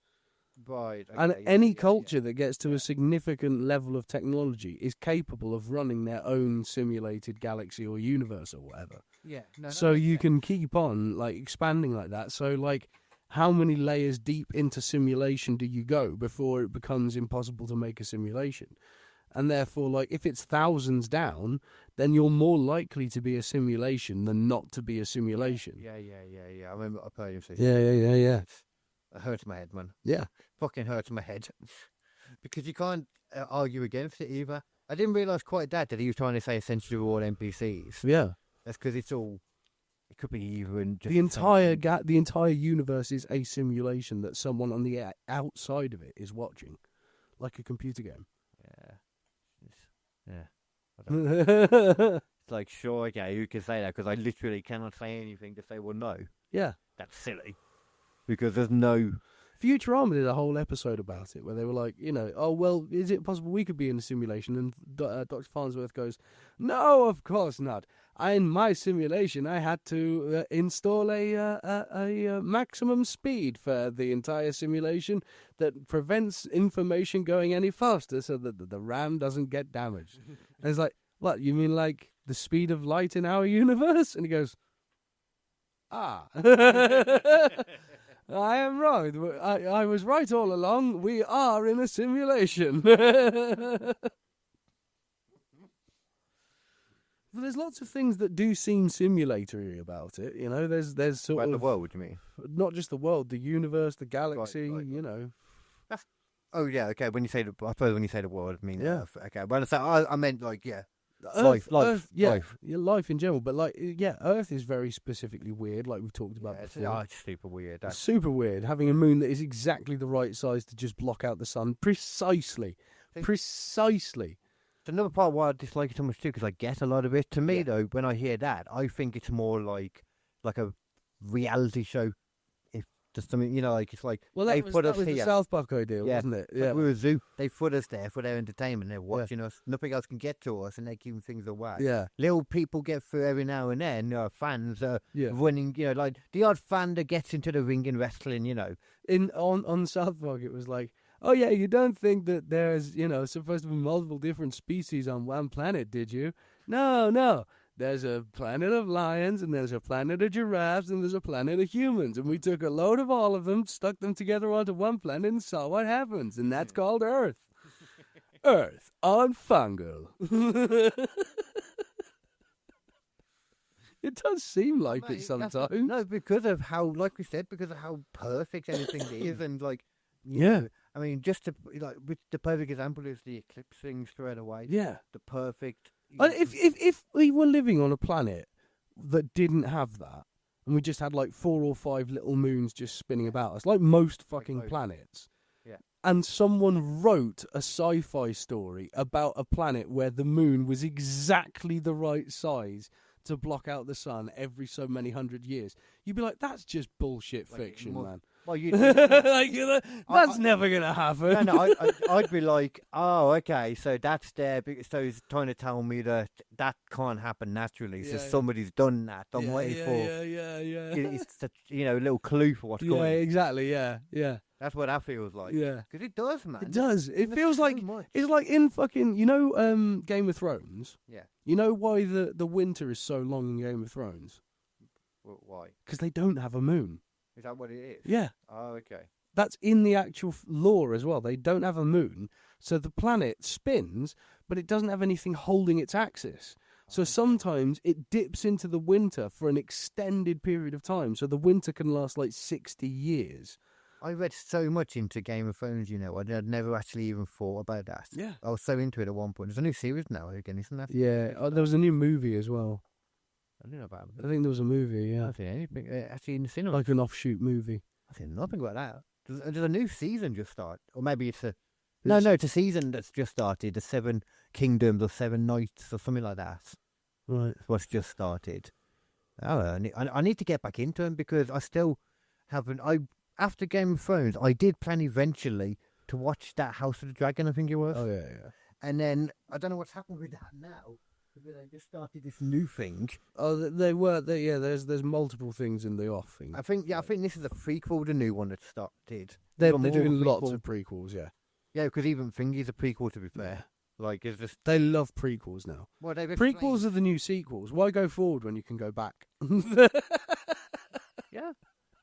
Right. And any culture that gets to a significant level of technology is capable of running their own simulated galaxy or universe or whatever. Yeah. No, So you can keep on like expanding like that. So like how many layers deep into simulation do you go before it becomes impossible to make a simulation? And therefore, like if it's thousands down, then you're more likely to be a simulation than not to be a simulation. Yeah. I remember I played him. Yeah. It hurts my head, man. Yeah. Fucking hurts my head. Because you can't argue against it either. I didn't realise quite that he was trying to say essentially we're all NPCs. Yeah. That's because it could be even just... The entire universe is a simulation that someone on the outside of it is watching. Like a computer game. Yeah. I don't know. It's like, sure, yeah, you can say that because I literally cannot say anything to say, well, no. Yeah. That's silly. Because there's no... Futurama did a whole episode about it where they were like, you know, oh, well, is it possible we could be in a simulation? And Dr. Farnsworth goes, no, of course not. In my simulation, I had to install a maximum speed for the entire simulation that prevents information going any faster so that the RAM doesn't get damaged. And it's like, what, you mean like the speed of light in our universe? And he goes, ah. I am wrong. I was right all along. We are in a simulation. But there's lots of things that do seem simulatory about it. You know, there's sort of the world, you mean? Not just the world, the universe, the galaxy. Right. You know. Oh yeah, okay. When you say the world, I mean Yeah. Earth. Okay. When I say I meant like Earth, life, yeah, life. Yeah, life in general. But like, yeah, Earth is very specifically weird, like we've talked about before. It's super weird. It's super weird having a moon that is exactly the right size to just block out the sun, precisely. It's another part why I dislike it so much too, because I get a lot of it. To me, though, when I hear that, I think it's more like a reality show. If just something, you know, like it's like Well, put us was here. the South Park ideal, wasn't it? Yeah, we're a zoo. They put us there for their entertainment. They're watching us. Nothing else can get to us, and they're keeping things away. Yeah. Little people get through every now and then. Fans are Yeah. running. You know, like the odd fan that gets into the ring in wrestling. You know. On South Park, it was like, oh yeah, you don't think that there's, you know, supposed to be multiple different species on one planet, did you? No. There's a planet of lions, and there's a planet of giraffes, and there's a planet of humans. And we took a load of all of them, stuck them together onto one planet, and saw what happens. And that's called Earth. Earth on Fungal. It does seem like Mate, it that's sometimes. No, because of how, like we said, because of how perfect anything is, and like, you Yeah. know, I mean, just to like, with the perfect example is the eclipse thing straight away. Yeah. The perfect. If we were living on a planet that didn't have that, and we just had like 4 or 5 little moons just spinning about us, like most fucking planets. Yeah. And someone wrote a sci-fi story about a planet where the moon was exactly the right size to block out the sun every so many hundred years, you'd be like, that's just bullshit fiction, man. Well, you. Like, that's never gonna happen. No, I'd be like, oh, okay, so that's there. So he's trying to tell me that can't happen naturally. So somebody's done that. I'm waiting for. Yeah. It's a little clue for what's going. Yeah, exactly. Yeah. That's what that feels like. Yeah, because it does, man. it does. It feels so like much. it's like in fucking Game of Thrones. Yeah. You know why the winter is so long in Game of Thrones? Why? Because they don't have a moon. Is that what it is? Yeah. Oh, okay. That's in the actual lore as well. They don't have a moon, so the planet spins, but it doesn't have anything holding its axis. So sometimes it dips into the winter for an extended period of time. So the winter can last like 60 years. I read so much into Game of Thrones, I'd never actually even thought about that. Yeah. I was so into it at one point. There's a new series now again, isn't there? Yeah. There was a new movie as well. I don't know about it. I think there was a movie, I yeah. haven't seen anything. Actually, in the cinema. Like an offshoot movie. I've seen nothing about that. There's a new season just started. Or maybe it's a... No, it's a season that's just started. The 7 Kingdoms or 7 Nights or something like that. Right. What's just started. I need to get back into them because I still haven't... After Game of Thrones, I did plan eventually to watch that House of the Dragon, I think it was. Oh, yeah. And then, I don't know what's happened with that now. Because they just started this new thing. Oh, they were. There's multiple things in the off thing. I think this is a prequel, the new one that started. They're doing lots of prequels, yeah. Yeah, because even Thingy's a prequel, to be fair. Like, it's just... They love prequels now. Well, prequels are the new sequels. Why go forward when you can go back? Yeah.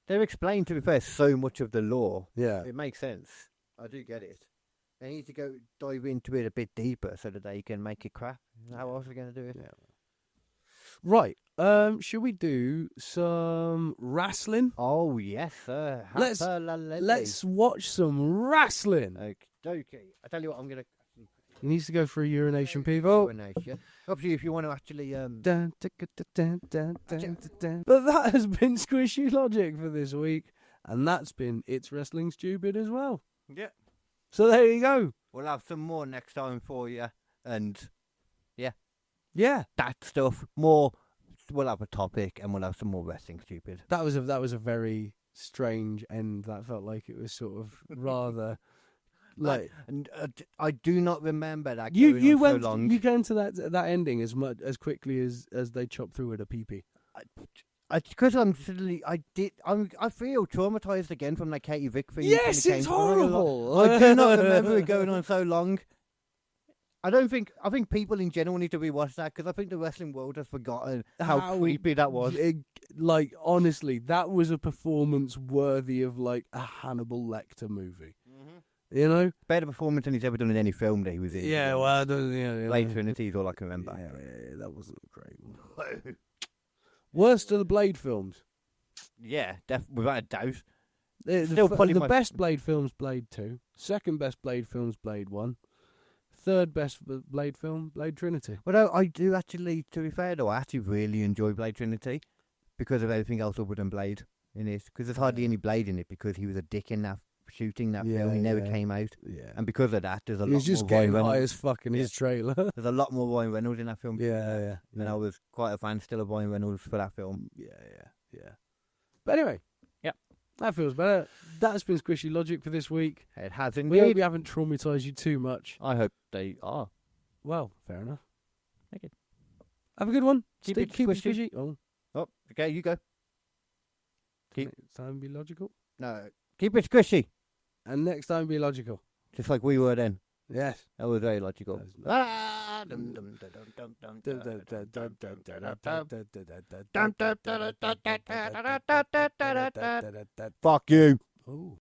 They've explained, to be fair, so much of the lore. Yeah. It makes sense. I do get it. They need to dive into it a bit deeper so that they can make it crap. How else are we going to do it? Yeah. Right. Should we do some wrestling? Oh, yes, sir. Let's watch some wrestling. Okay. I tell you what, I'm going to... He needs to go for a urination, people. Urination. Obviously, if you want to actually... But that has been Squishy Logic for this week. And that's been It's Wrestling Stupid as well. Yeah. So there you go. We'll have some more next time for you. And, yeah. Yeah. That stuff. More... We'll have a topic and we'll have some more Wrestling Stupid. That was a very strange end. That felt like it was sort of rather... Like, and I do not remember that. You went so long. You go into that ending as quickly as they chop through with a pee-pee. Because I feel traumatized again from that Katie Vick thing. Yes, it's horrible. I do not remember it going on so long. I think people in general need to rewatch that because I think the wrestling world has forgotten how creepy that was. Like, honestly, that was a performance worthy of like a Hannibal Lecter movie. Mm-hmm. You know? Better performance than he's ever done in any film that he was in. Yeah, well, Blade Trinity is all I can remember. Yeah, that wasn't a great one. Worst of the Blade films. Yeah, without a doubt. The best Blade films, Blade 2. Second best Blade films, Blade 1. Third best Blade film, Blade Trinity. Well, I do actually, to be fair though, I actually really enjoy Blade Trinity because of everything else other than Blade in it. Because there's hardly any Blade in it because he was a dick in that shooting that film. He never came out. Yeah. And because of that, there's a lot more. He's just getting high as fuck in his trailer. There's a lot more Ryan Reynolds in that film. Yeah. And I was quite a fan still of Ryan Reynolds for that film. Yeah. But anyway. Yep. That feels better. That's been Squishy Logic for this week. It has indeed. We hope we haven't traumatised you too much. I hope they are. Well, fair enough. Okay. Have a good one. Keep it squishy. Oh, okay, you go. Next time be logical. No, keep it squishy. And next time be logical. Just like we were then. Yes. That was very logical. Fuck you. Oh.